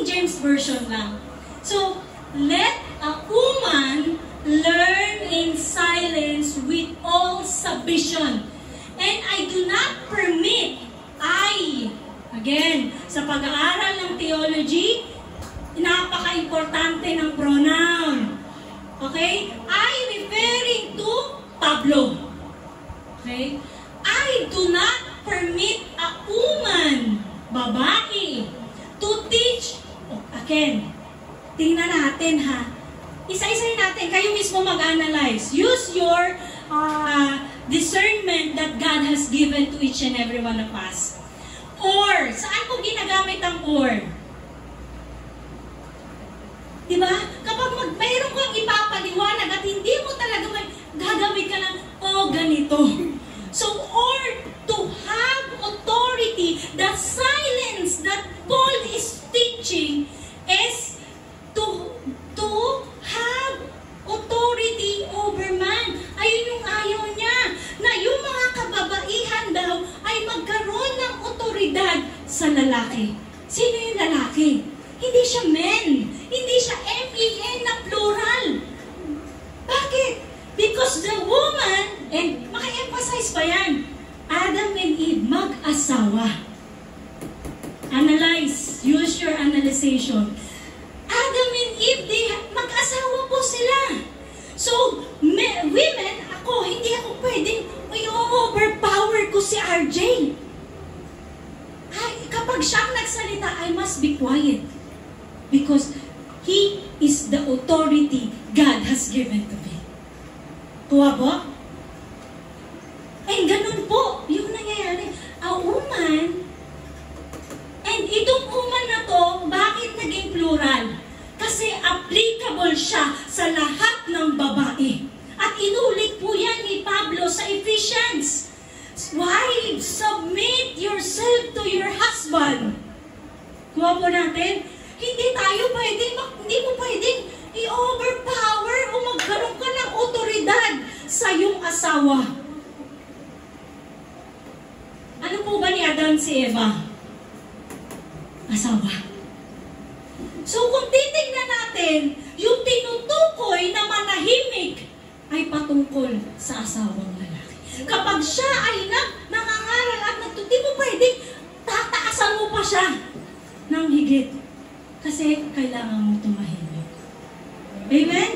James Version lang. So, let a woman learn in silence with all submission. And I do not permit, again, sa pag-aaral ng theology, napaka-importante ng pronoun. Okay? I referring to Pablo. Okay? I do not permit a woman, babae, to teach. Again, tingnan natin ha. Isa-isahin natin. Kayo mismo mag-analyze. Use your discernment that God has given to each and every one of us. Or, saan ko ginagamit ang or? Diba? Kapag mayroon kang ipapaliwanag at hindi mo talaga gagamit ka ng, ganito. So, or to have authority, the silence that Paul is teaching is to have authority over man. Ayun yung ayaw niya, na yung mga kababaihan daw ay magkaroon ng otoridad sa lalaki. Sino yung lalaki? Hindi siya men. Hindi siya M-E-N na plural. Bakit? Because the woman, and maka-emphasize pa yan, Adam and Eve, mag-asawa. Analyze. Use your analyzation. Adam and Eve, mag-asawa po sila. So, women, hindi ako pwedeng i-overpower ko si RJ. Kapag siyang nagsalita, I must be quiet. Because he is the authority God has given to me. Kuha po? And ganun po, yung nangyayari. A woman, and itong woman na to, bakit naging plural? Kasi applicable siya sa lahat ng babae. At inulit po yan ni Pablo sa Ephesians. Wives, submit yourself to your husband. Kuha po natin, hindi mo pwedeng i-overpower o magkaroon ka ng otoridad sa iyong asawa. Ano po ba ni Adan si Eva? asawa. So kung titingnan natin, yung tinutukoy na manahimik ay patungkol sa asawang lalaki. Kapag siya ay nangangaral at di mo pwedeng tataasan mo pa siya ng higit. Kasi kailangan mo tumahimik. Amen?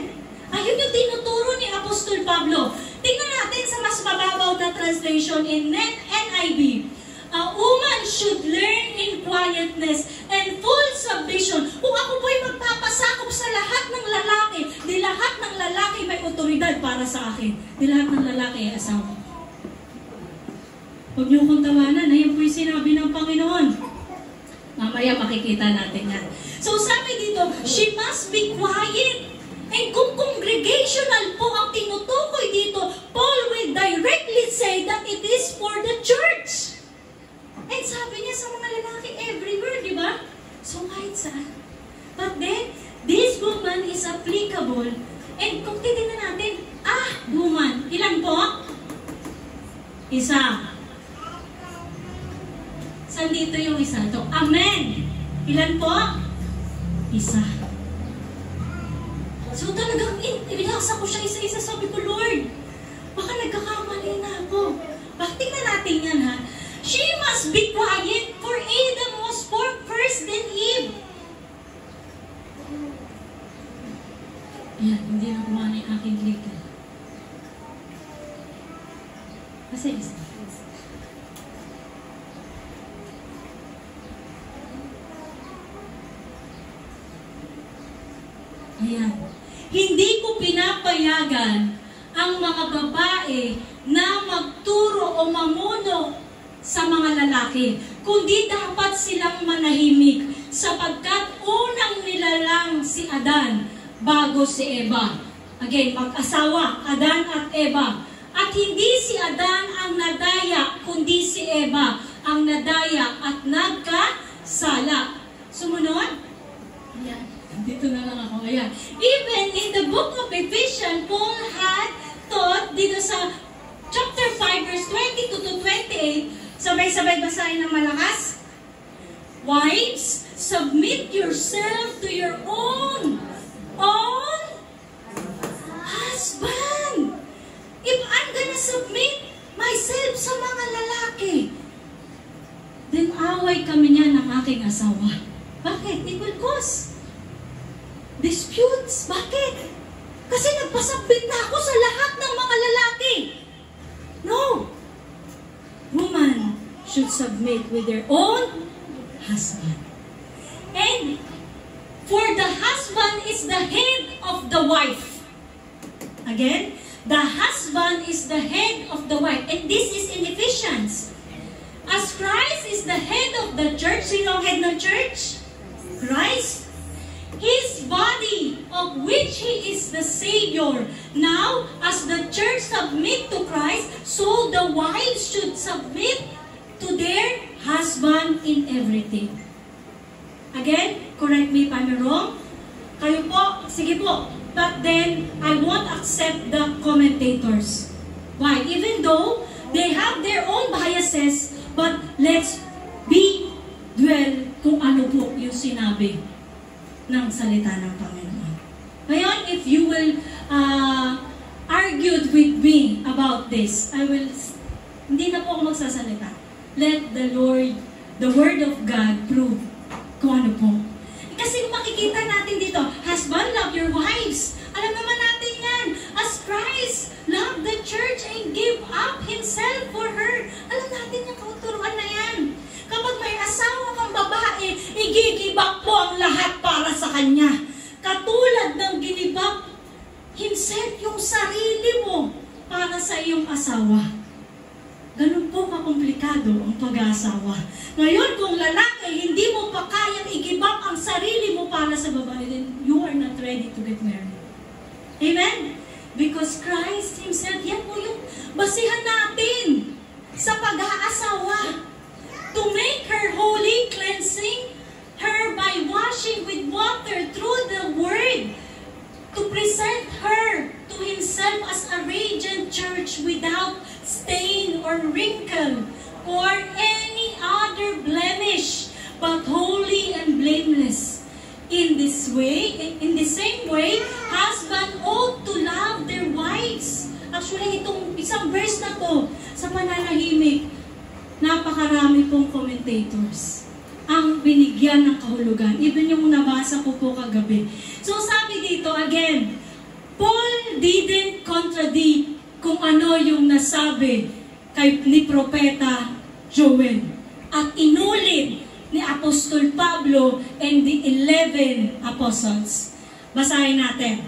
Ayun yung tinuturo ni Apostol Pablo. Tingnan natin sa mas mababaw na translation in NIV. A woman should learn in quietness and full submission. Kung ako po'y magpapasakop sa lahat ng lalaki, di lahat ng lalaki may otoridad para sa akin. Di lahat ng lalaki ay asawa. Huwag niyo kong tawanan, ayun po'y sinabi ng Panginoon. Mamaya makikita natin yan. So sabi dito, she must be quiet. And kung congregational po ang tinutukoy dito, Paul will directly say that it is for the church. And sabi niya sa mga lalaki everywhere, di ba? So kahit saan. But then, this woman is applicable. And kung titignan natin, woman, ilan po? Isa. Saan dito yung isa? Ito. Amen. Ilan po? Isa. So talagang inilasa ko siya isa-isa. Sabi ko, Lord, baka nagkakamali na ako. Tingnan natin yan, ha? She must be quiet, for Adam was born first, then Eve. Ayan, hindi na kumana yung aking clicker. Kasi isa. Ayan. Hindi ko pinapayagan ang mga babae na magturo o mamuno sa mga lalaki, kundi dapat silang manahimik sapagkat unang nilalang si Adan bago si Eva. Again, mag-asawa, Adan at Eva. At hindi si Adan ang nadaya, kundi si Eva ang nadaya at nagkasala. Sumunod? Ayan. Dito na lang ako. Ayan. Even in the book of Ephesians, Paul had taught dito sa chapter 5, verse 22 to 28, sabay-sabay basahin ng malakas. Wives, submit yourself to your own husband. If I'm gonna submit myself sa mga lalaki, then away kami niya ng aking asawa. Bakit? It will cause disputes. Bakit? Kasi nagpasabit na ako sa lahat ng mga lalaki. No. Woman should submit with their own husband. And for the husband is the head of the wife. Again, the husband is the head of the wife. And this is in Ephesians. As Christ is the head of the church, sino ang head ng church? Christ. His body, of which He is the Savior. Now, as the church submit to Christ, so the wives should submit to their husband in everything. Again, correct me if I'm wrong. Kayo po, sige po. But then, I won't accept the commentators. Why? Even though they have their own biases, but let's be duel kung ano po yung sinabi ng salita ng Panginoon. Ngayon, if you will argue with me about this, hindi na po ako magsasalita. Let the Lord, the Word of God, prove kung ano po. Kasi makikita natin dito, husband, love your wives. Alam naman natin yan. As Christ loved the church and gave up Himself for her. Alam natin yung kauturuan na yan. Kapag may asawa kang babae, igigibak po ang lahat para sa kanya. Katulad ng ginibak Himself yung sarili mo para sa iyong asawa. Ganun po kakomplikado ang pag-aasawa. Ngayon, kung lalaki, hindi mo pa kayang igibak ang sarili mo para sa babae, then you are not ready to get married. Amen? Because Christ Himself, yan po yung basihan natin sa pag-aasawa. To make her holy, cleansing her by washing with water through the Word, to present her to Himself as a radiant church without stain or wrinkle or any other blemish, but holy and blameless. In the same way, husband ought to love their wives. Actually, itong isang verse na to, sa pananahimik, napakarami pong commentators ang binigyan ng kahulugan. Even yung nabasa ko po kagabi. So sabi dito, again, Paul didn't contradict kung ano yung nasabi ni Propeta Joel. At inulit ni Apostol Pablo and the 11 apostles. Basahin natin.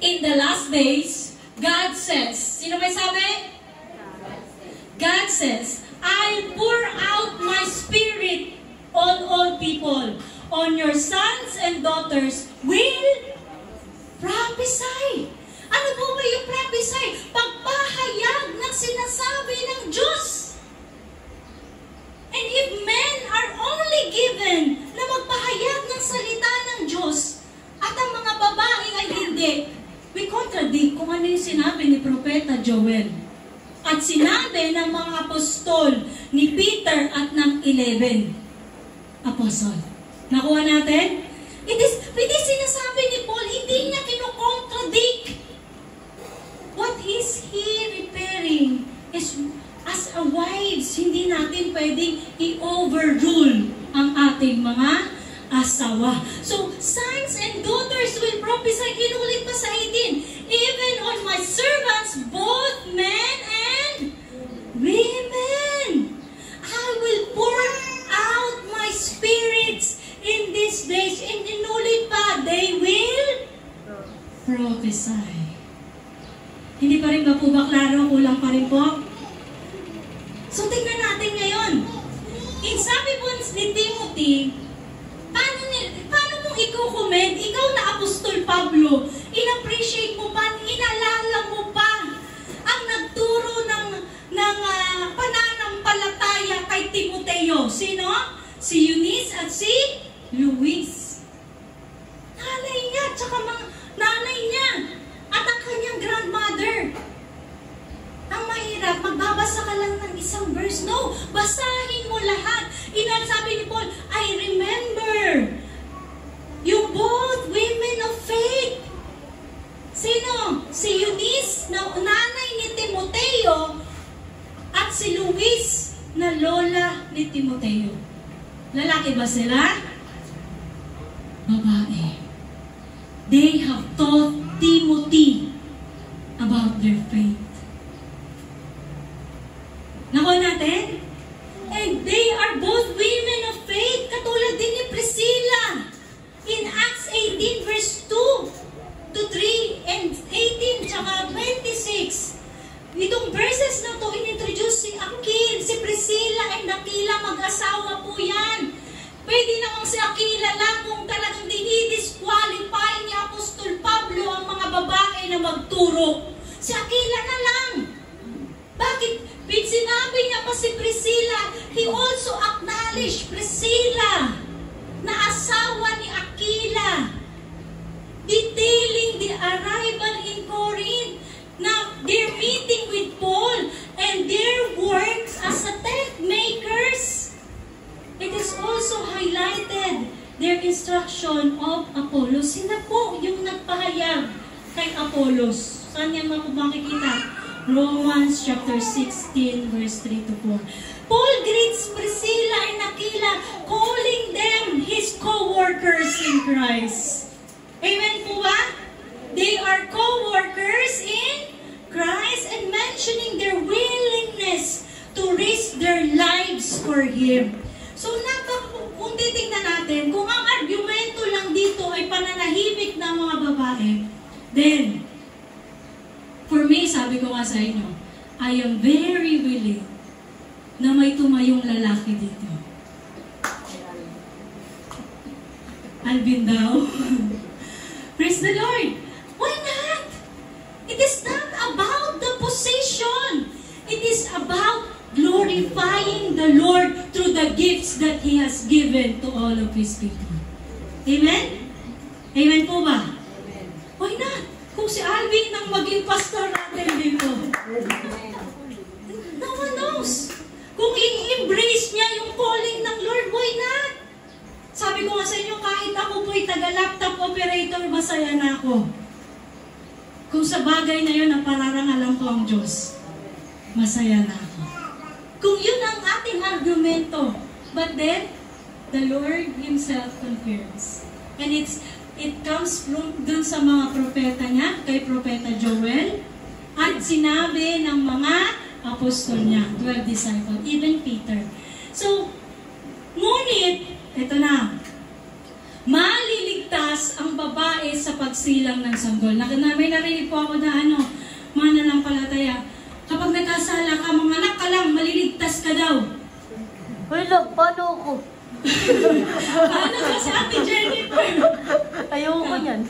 In the last days, God says, sino may sabi? God says, I'll pour out my spirit on all people. On your sons and daughters will prophesy. Ano po ba yung prophesy? Pagpahayag ng sinasabi ng Diyos. And if men are only given na magpahayag ng salita ng Diyos at ang mga babae ay hindi, we contradict kung ano yung sinabi ni Propeta Joel at sinabi ng mga apostol ni Peter at ng 11 apostol. Nakuha natin? Hindi sinasabi ni Paul, hindi niya kinocontradict. What is he referring is as a wives, hindi natin pwedeng i-overrule ang ating mga asawa. So, sons and daughters will prophesy. Inulit pa sa 18. Even on my servants, both men and women, I will pour out my spirits in these days. And inulit pa, they will prophesy. Hindi pa rin ba po ba klaro? Kulang pa rin po? So, tingnan natin ngayon. Sabi po ni Timothy, paano mong i-comment? Ikaw na Apostol Pablo, in-appreciate mo pa, inalala mo pa ang nagturo ng pananampalataya kay Timoteo. Sino? Si Eunice at si Luis. Nanay niya, tsaka nanay niya, at ang kanyang grandmother. Ang mahirap, magbabasa ka lang ng isang verse. No, basahin mo lahat. Sabi ni Paul, I remember yung both women of faith. Sino? Si Eunice, na nanay ni Timoteo, at si Luis, na lola ni Timoteo. Lalaki ba sila? Babae. They have taught Timothy about their faith. Nakuha natin? And they are both women of faith, katulad din ni Priscilla. In Acts 18 verse 2 to 3 and 18 tsaka 26. Itong verses na to, inintroduce si Aquila, si Priscilla and Aquila, mag-asawa po yan. Pwede namang si Aquila lang kung talagang dinidisqualify ni Apostol Pablo ang mga babae na magturo. Si Aquila na lang. Bakit? Sinabi niya pa si Priscilla, he also acknowledged Priscilla na asawa ni Aquila, detailing the arrival in Corinth, na their meeting with Paul and their works as a tent makers. It is also highlighted their instruction of Apollos. Sino po yung nagpahayag kay Apollos? Saan yan makikita? Romans chapter 16 verse 3 to 4. Paul greets Priscilla and Aquila, calling them his co-workers in Christ. Amen po ba? They are co-workers in Christ and mentioning their willingness to risk their lives for Him. So, kung titingnan natin, kung ang argumento lang dito ay pananahimik ng mga babae, then, for me, sabi ko nga sa inyo, I am very willing na may tumayong lalaki dito. Alvin daw. Praise the Lord. Why not? It is not about the position. It is about glorifying the Lord through the gifts that He has given to all of His people. Amen? Amen po ba? Why not? Kung si Alvin ang maging pastor natin dito. No one knows. Kung i-embrace niya yung calling ng Lord, why not? Sabi ko nga sa inyo, kahit ako po'y taga-laptop operator, masaya na ako. Kung sa bagay na yun, napararangalan ko ang Diyos, masaya na ako. Kung yun ang ating argumento, but then, the Lord Himself confirms. And it comes from dun sa mga propeta niya, kay Propeta Joel, at sinabi ng mga apostol niya, 12 disciples, even Peter. So, ngunit, ito na, maliligtas ang babae sa pagsilang ng sanggol. May narinig po ako na mananampalataya. Kapag nagkasala ka, mga anak ka lang, maliligtas ka daw. Wala, paano ako? Paano ka sa Ate Jennifer? Ayoko yan.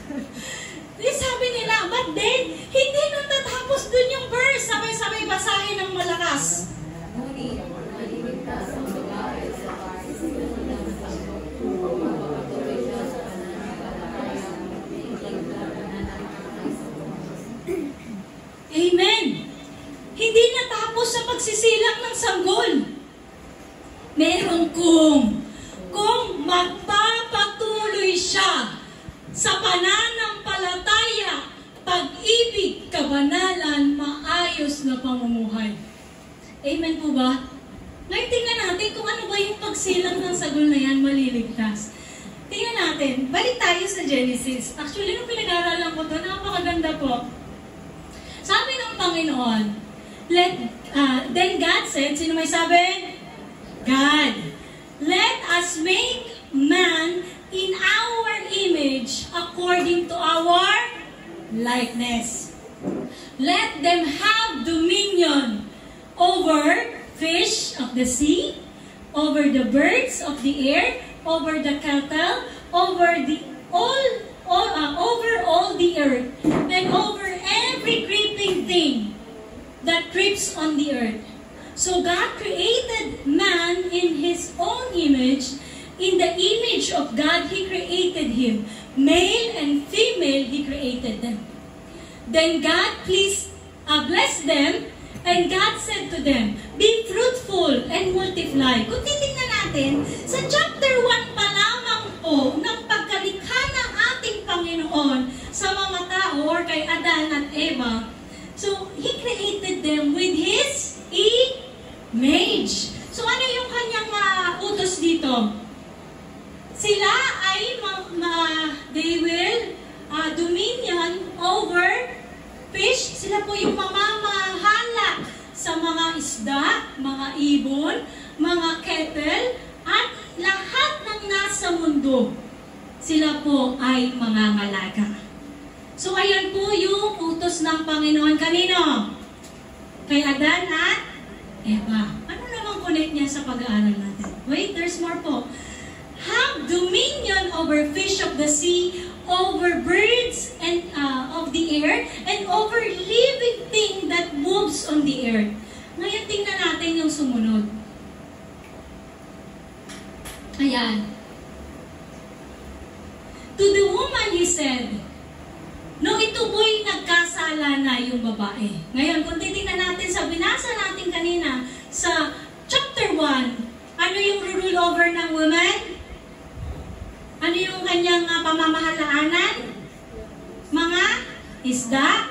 Sabi nila, but then, hindi natatapos dun yung verse. Sabay-sabay basahin ng malakas. Amen. Hindi natapos sa pagsisilak ng sanggol. Meron kung magpapatuloy siya sa pananampalataya, pag-ibig, kabanalan, maayos na pamumuhay. Amen po ba? Ngayon tingnan natin kung ano ba yung pagsilang ng sanggol na yan maliligtas. Tingnan natin, balik tayo sa Genesis. Actually, nung pinag-aaralan ko doon, napakaganda po. Sabi ng Panginoon, then God said, sino may sabi? God, let us make man in our image according to our likeness. Let them have dominion over fish of the sea, over the birds of the air, over the cattle, over all the earth, and over every creeping thing that creeps on the earth. So God created man in His own image. In the image of God, He created him. Male and female, He created them. Then God blessed them, and God said to them, be fruitful and multiply. Kung titingnan natin, sa chapter 1 pa lamang po, ng pagkalikha ng ating Panginoon sa mga tao, or kay Adan at Eva, so He created them with His image. So ano yung kanyang utos dito? Sila ay they will dominion over fish. Sila po yung mamamahala sa mga isda, mga ibon, mga kettle, at lahat ng nasa mundo. Sila po ay mangangalaga. So ayan po yung utos ng Panginoon. Kanino? Kay Adan at Eva. Ano namang connect niya sa pag-aaral natin? Wait, there's more po. Have dominion over fish of the sea, over birds and of the air, and over living thing that moves on the earth. Ngayon, tingnan natin yung sumunod. Ayan. To the woman, He said, no, ito po'y nagkasala na yung babae. Ngayon, kung titingnan natin sa binasa natin kanina, sa chapter 1, ano yung rule over ng woman? Ano yung kanyang pamamalaanan? Mga isda,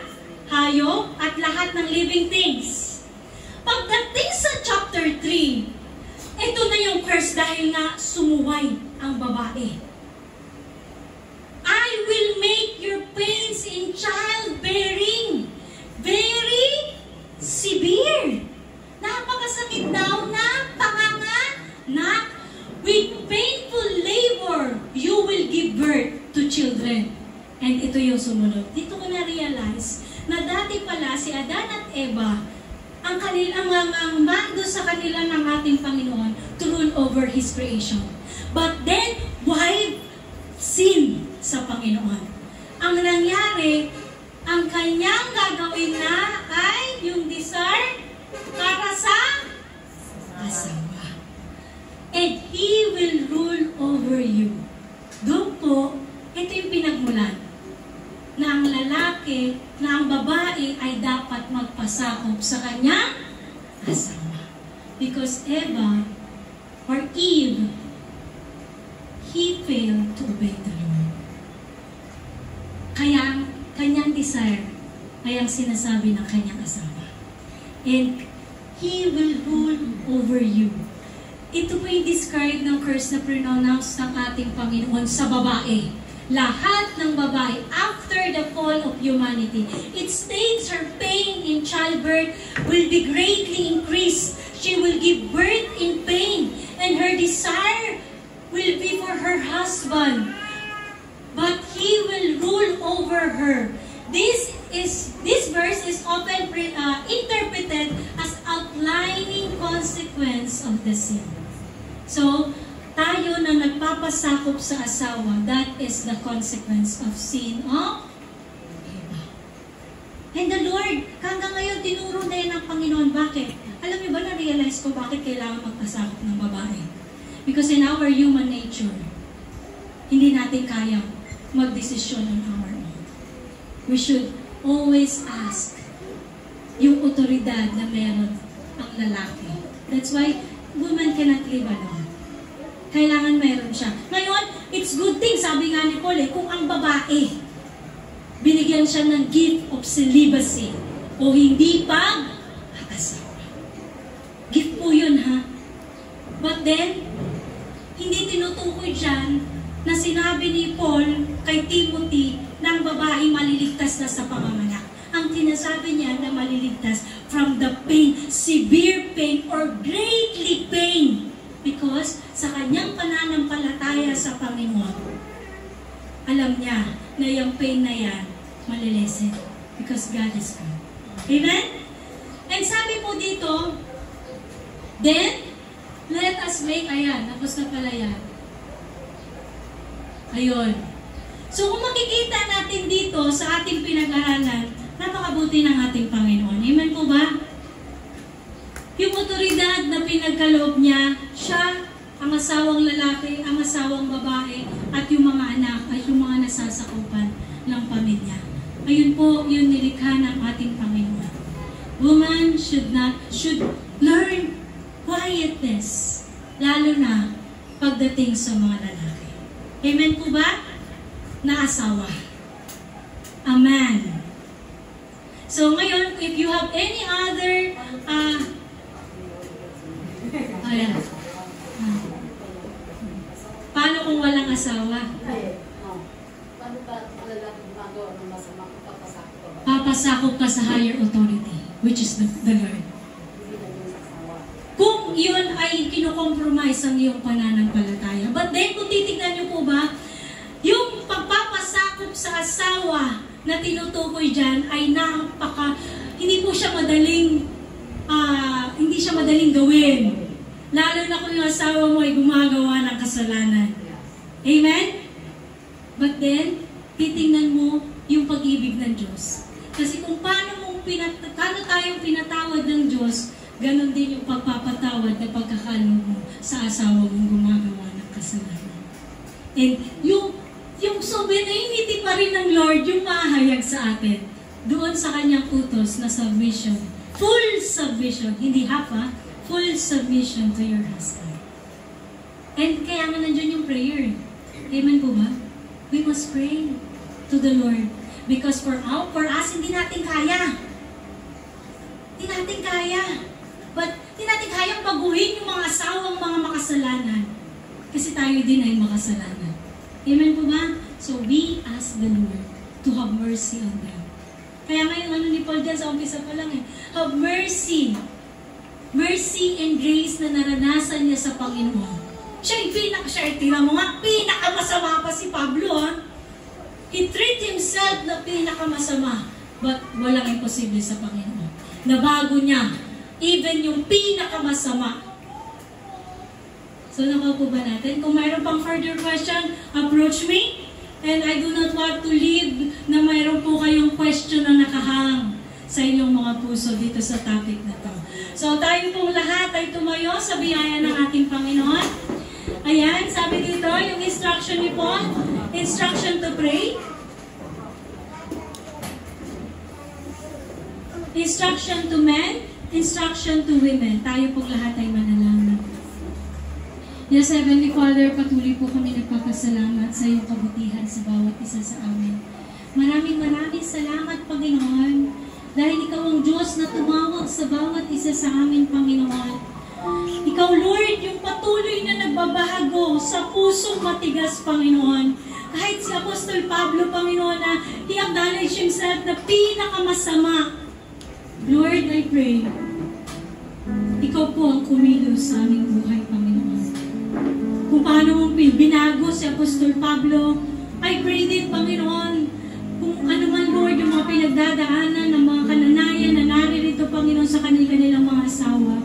hayop, at lahat ng living things. Pagdating sa chapter 3, ito na yung curse dahil nga sumuway ang babae. I will make your pains in childbearing very severe. Napakasakit daw na panganganak. With painful labor, you will give birth to children. And ito yung sumunod. Dito ko na-realize na dati pala si Adan at Eva, ang kanilang mga mando sa kanila ng ating Panginoon to rule over His creation. But then, why sin sa Panginoon? Ang nangyari, ang kanyang gagawin na ay yung desire para sa asawa. And He will rule over you. Doon po, ito yung pinagmulan. Na ang lalaki, na ang babae ay dapat magpasakop sa kanyang asawa. Because Eva, or Eve, he failed to obey the Lord. Kaya, kanyang desire ay ang sinasabi ng kanyang asawa. And he will rule over you. Ito po yung describe ng curse na pronounce ng ating Panginoon sa babae. Lahat ng babae, after the fall of humanity, it states her pain in childbirth will be greatly increased. She will give birth in pain, and her desire will be for her husband. But he will rule over her. This verse is often interpreted as outlining consequence of the sin. So, tayo na nagpapasakop sa asawa, that is the consequence of sin of Eva. And the Lord, hanggang ngayon, tinuro na yan ng Panginoon. Bakit? Alam niyo ba, na-realize ko bakit kailangan magpasakop ng babae? Because in our human nature, hindi natin kaya magdesisyon on our own. We should always ask yung otoridad na meron ang lalaki. That's why woman cannot live alone. Kailangan meron siya. Ngayon, it's good thing, sabi nga ni Paul, kung ang babae, binigyan siya ng gift of celibacy o hindi pa asawa. Gift po yun, ha? But then, hindi tinutukoy dyan na sinabi ni Paul kay Timothy na ang babae maliligtas na sa panganganak. Ang tinasabi niya na maliligtas from the pain, severe pain or greatly pain. Because sa kanyang pananampalataya sa Panginoon, alam niya na yung pain na yan, malilesen. Because God is good. Amen? And sabi po dito, then, let us make, ayan, tapos na pala yan. Ayun. So kung makikita natin dito sa ating pinag-aralan, napakabuti ng ating Panginoon. Amen po ba? Yung otoridad na pinagkaloob niya, siya, ang asawang lalaki, ang asawang babae, at yung mga anak, at yung mga nasasakupan ng pamilya. Ayun po, yung nilikha ng ating Panginoon. Woman should learn quietness, lalo na pagdating sa mga lalaki. Amen po ba? Na asawa. Amen. So ngayon, if you have any other ayan. Paano kung walang asawa? Paano ba lalaki gumagawa ng masama kung papasakop ka ba? Papasakop ka sa higher authority, which is the Lord. Kung yun ay kinokompromise ang iyong pananampalataya. But then, kung titignan niyo po ba, yung pagpapasakop sa asawa na tinutukoy dyan ay hindi po siya madaling gawin. Lalo na kung yung asawa mo ay gumagawa ng kasalanan. Amen? But then, titingnan mo yung pag-ibig ng Diyos. Kasi kung paano tayong pinatawad ng Diyos, ganon din yung pagpapatawad na pagkakaloob mo sa asawa mong gumagawa ng kasalanan. And yung sovereignty pa rin ng Lord, yung mahayag sa atin, doon sa kanyang utos na submission. Full submission, hindi half full submission to your husband. And kaya nga nandiyan yung prayer. Amen po ba? We must pray to the Lord. Because for us, hindi natin kaya. Hindi natin kaya. But hindi natin kayang baguhin yung mga asawang mga makasalanan. Kasi tayo din ay makasalanan. Amen po ba? So we ask the Lord to have mercy on them. Kaya ngayon ni Paul dyan sa umpisa pa lang have mercy. Mercy and grace na naranasan niya sa Panginoon. Siya tira mo nga, pinakamasama pa si Pablo, ha? He treat himself na pinakamasama. But walang imposible sa Panginoon. Nabago niya, even yung pinakamasama. So nakuha ba natin? Kung mayroon pang further question, approach me. And I do not want to leave na mayroon po kayong question na nakahang sa inyong mga puso dito sa topic na to. So tayo pong lahat ay tumayo sa biyaya ng ating Panginoon. Ayan, sabi dito, yung instruction ni Paul, instruction to pray. Instruction to men, instruction to women. Tayo pong lahat ay manalangin. Yes, Heavenly Father, patuloy po kami nagpapasalamat sa iyong kabutihan sa bawat isa sa amin. Maraming salamat, Panginoon, dahil ikaw ang Diyos na tumawag sa bawat isa sa amin, Panginoon. Ikaw, Lord, yung patuloy na nagbabago sa pusong matigas, Panginoon. Kahit si Apostol Pablo, Panginoon, na he acknowledged himself na pinakamasama. Lord, I pray, ikaw po ang kumilos sa aming buhay, Panginoon. Kung paano mong binago si Apostol Pablo, I pray din, Panginoon, kung ano man, Lord, yung mga pinagdadaanan ng mga kananayan na naririto, Panginoon, sa kanilang mga asawa.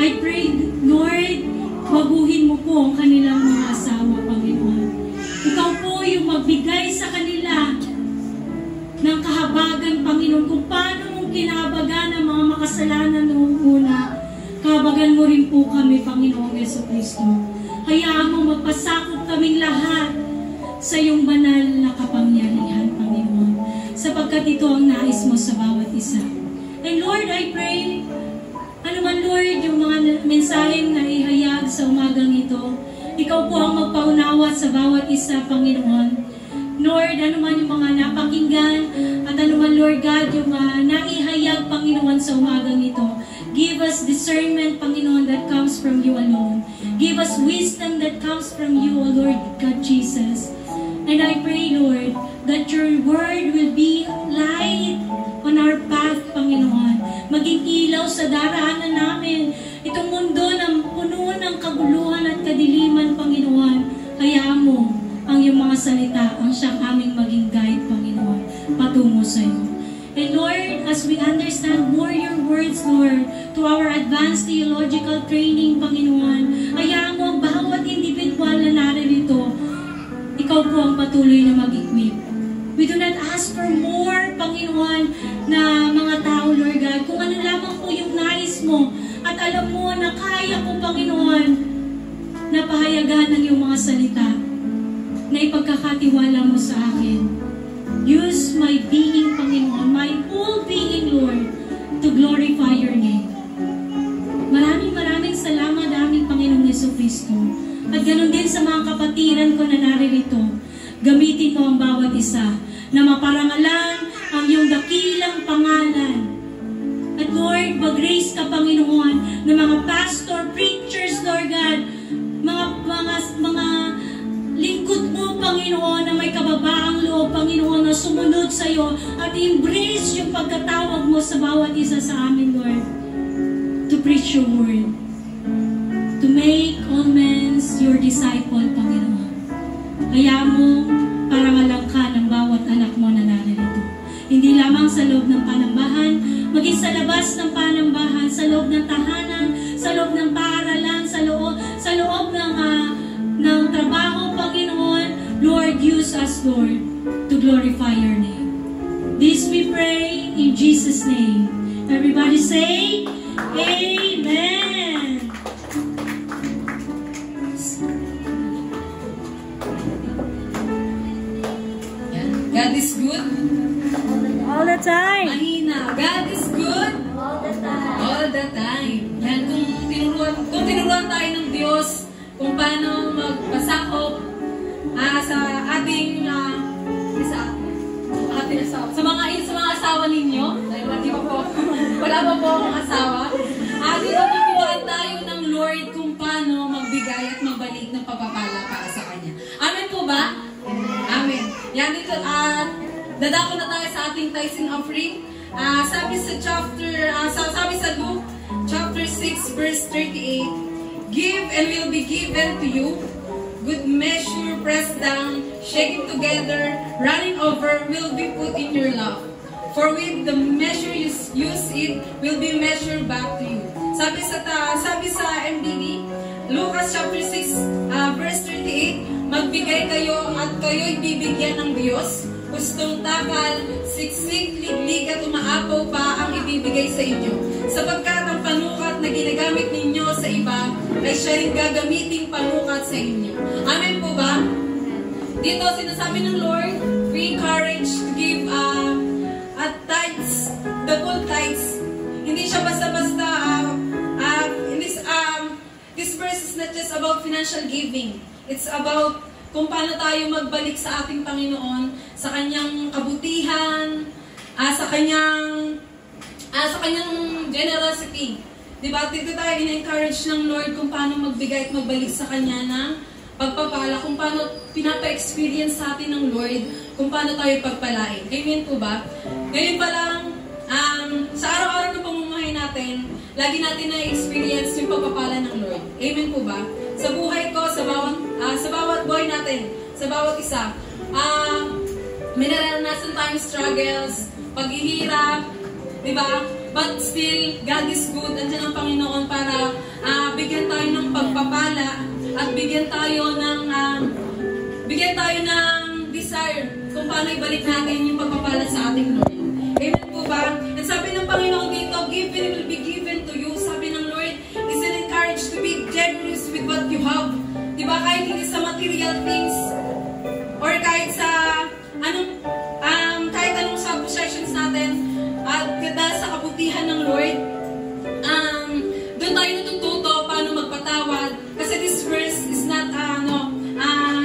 I pray, Lord, baguhin mo po ang kanilang mga asawa, Panginoon. Ikaw po yung magbigay sa kanila ng kahabagan, Panginoon, kung paano mong kinahabagan ang mga makasalanan noong una. Kahabagan mo rin po kami, Panginoong Jesucristo. Hayaan mo magpasakop kaming lahat sa iyong banal na kapangyarihan, Panginoon, sapagkat ito ang nais mo sa bawat isa. And Lord, I pray, ano man, Lord, yung mga mensaheng na ihayag sa umagang ito, ikaw po ang magpaunawa sa bawat isa, Panginoon. Lord, ano man yung mga napakinggan, at ano man, Lord God, yung naihayag, Panginoon, sa umagang ito. Give us discernment, Panginoon, that comes from you alone. Give us wisdom that comes from you, O Lord God Jesus. And I pray, Lord, that your word will be light on our path, Panginoon. Maging ilaw sa daraanan namin. Itong mundo na puno ng kaguluhan at kadiliman, Panginoon. Hayaan mo ang iyong mga salita, ang siyang aming maging guide, Panginoon, patungo sa iyo. And Lord, as we understand more your words, Lord, to our advanced theological training, Panginoon, hayaan mo ang bawat individual na naririto, ikaw po ang patuloy na mag-equip. We do not ask for more, Panginoon, na mga tao, Lord God, kung ano lamang po yung nais mo, at alam mo na kaya po, Panginoon, na pahayagan ng iyong mga salita, na ipagkakatiwala mo sa akin. Use my being, Panginoon, my whole being, Lord, to glorify your name. Maraming salamat, aming Panginoong Jesucristo. At ganun din sa mga kapatiran ko na naririto, gamitin mo ang bawat isa na maparangalan ang iyong dakilang pangalan. At Lord, mag-raise ka, Panginoon, ng mga pastor, preachers, Lord God, mga lingkod mo, Panginoon, na may kababaang loob, Panginoon, na sumunod sa iyo at embrace yung pagkatawag mo sa bawat isa sa amin, Lord, to preach your word, to make all men your disciple, Panginoon. Kaya mo, parangalang ka ng bawat anak mo na naririto. Hindi lamang sa loob ng panambahan, maging sa labas ng panambahan, sa loob ng tahanan, sa loob ng paaralan, sa loob ng trabaho, Panginoon. Lord, use us, Lord, to glorify your name. This we pray in Jesus' name. Everybody say, Amen. God is good. All the time. Mahina. God is good. All the time. All the time. Yan, kung tinuruan tayo ng Diyos kung paano magpasakop sa ating sa mga asawa ninyo. Dahil wala pa po akong asawa. Tinuruan tayo ng Lord kung paano magbigay at magbalik ng pagpapala para sa Kanya. Amen po ba? Amen. Yan dito, dadako na tayo sa ating tithing offering. Sabi sa Luke, chapter 6, verse 38, Give and will be given to you, good measure, pressed down, shaken together, running over, will be put in your lap. For with the measure you use it, will be measured back to you. Sabi sa MBD, Lucas chapter 6, verse 38, magbigay kayo at kayo'y bibigyan ng Diyos. Gustong takal, siksik, liglig at umaapaw pa ang ibibigay sa inyo. Sapagkat ang panukat na ginagamit ninyo sa iba ay siya rin gagamiting panukat sa inyo. Amen po ba? Dito sinasabi ng Lord, we encourage to give tithes, the full tithes. Hindi siya basta-basta this verse is not just about financial giving. It's about kung paano tayo magbalik sa ating Panginoon, sa kanyang kabutihan, sa kanyang generosity. Diba? Dito tayo in-encourage ng Lord kung paano magbigay at magbalik sa kanya ng pagpapala, kung paano pinapa-experience sa atin ng Lord, kung paano tayo pagpalain. Amen po ba? Ngayon pa lang, sa araw-araw na pamumuhay natin, lagi natin na-experience yung pagpapala ng Lord. Amen po ba? Sa buhay ko, sa bawat buhay natin, sa bawat isa, may naranasan tayong struggles, paghihirap, diba? But still, God is good. Andiyan ang Panginoon para bigyan tayo ng pagpapala at bigyan tayo ng desire kung paano ibalik natin yung pagpapala sa ating Lord. Amen po ba? At sabi ng Panginoon dito, given will be given to you. Sabi ng Lord, is encouraged to be generous with what you have. Diba? Kahit hindi sa material things or kahit sa kahit anong sa possessions natin, at dahil sa kabutihan ng Lord, doon tayo natututo paano magpatawad. Kasi this verse is not,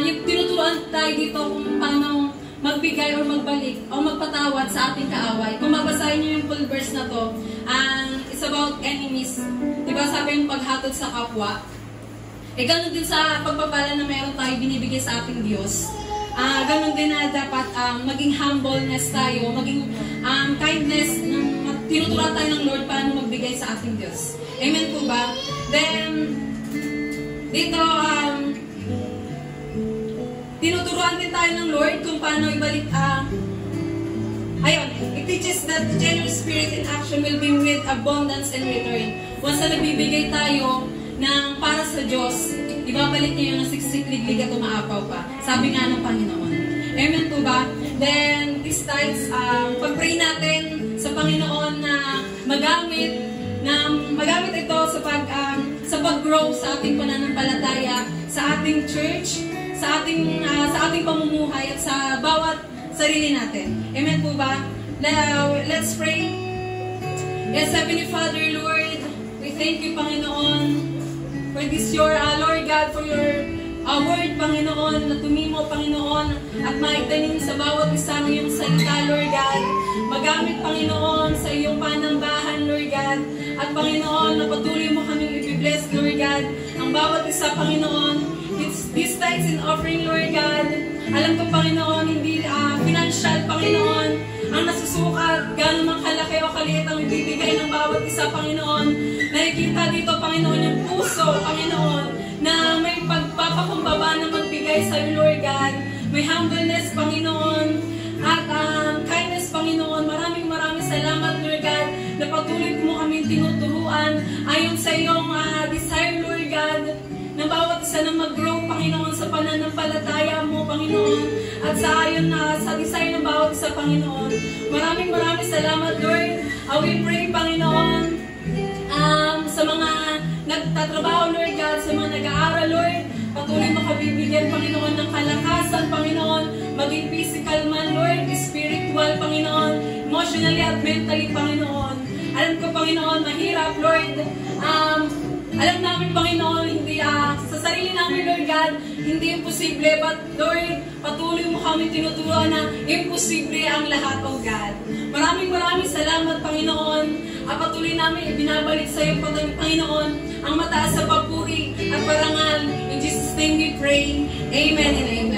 yung tinuturuan tayo dito kung paano magbigay or magbalik o magpatawad sa ating kaaway. Kung mabasahin niyo yung full verse na to, it's about enemies. Diba sabi yung paghatod sa kapwa? Ganun din sa pagpapala na meron tayo binibigay sa ating Diyos. Ganun din na dapat maging humbleness tayo, maging kindness, tinuturuan tayo ng Lord paano magbigay sa ating Diyos. Amen po ba? Then, dito, tinuturuan din tayo ng Lord kung paano ibalik, it teaches that the generous spirit in action will be with abundance and return. Once na nagbibigay tayo ng para sa Diyos, ibabalik niya yung nasiksik-liglig at umaapaw pa. Sabi nga ng Panginoon. Amen po ba? Then, these times, pag-pray natin sa Panginoon na magamit ito sa pag-grow sa ating pananampalataya, sa ating church, sa ating pamumuhay at sa bawat sarili natin. Amen po ba? Now, let's pray. Yes, Heavenly Father, Lord, we thank you, Panginoon, for this your, Lord God, for your word, Panginoon, na tumimo, Panginoon, at maigtanin sa bawat isa ng iyong salita, Lord God. Magamit, Panginoon, sa iyong panambahan, Lord God. At, Panginoon, na patuloy mo kaming i-bless, Lord God, ang bawat isa, Panginoon. These tithes and offering, Lord God, alam ko, Panginoon, hindi financial, Panginoon, ang nasusukat, gano'n mang kalaki o kaliit ang ibibigay ng bawat isa, Panginoon. Nakikita dito, Panginoon, yung puso, Panginoon, na may pagpapakumbaba na magbigay sa iyo, Lord God. May humbleness, Panginoon, at kindness, Panginoon. Maraming salamat, Lord God, na patuloy mo kami tinuturuan ayon sa iyong desire, Lord God, na bawat isa na mag-grow, Panginoon, sa pananampalataya mo, Panginoon, at sa ayon sa desire ng bawat isa, Panginoon. Maraming salamat, Lord. We pray, Panginoon, sa mga nagtatrabaho, Lord God, sa mga nag-aaral, Lord, patuloy mo kabibigyan, Panginoon, ng kalakasan, Panginoon, maging physical man, Lord, spiritual, Panginoon, emotionally at mentally, Panginoon. Alam ko, Panginoon, mahirap, Lord. Alam namin, Panginoon, hindi sa sarili namin, Lord God, hindi imposible, but Lord, patuloy mo kami tinuturuan na imposible ang lahat, oh God. Maraming salamat, Panginoon. Patuloy namin ibinabalik sa iyo, Panginoon, ang mataas sa papuri at parangal. In Jesus' name we pray. Amen and amen.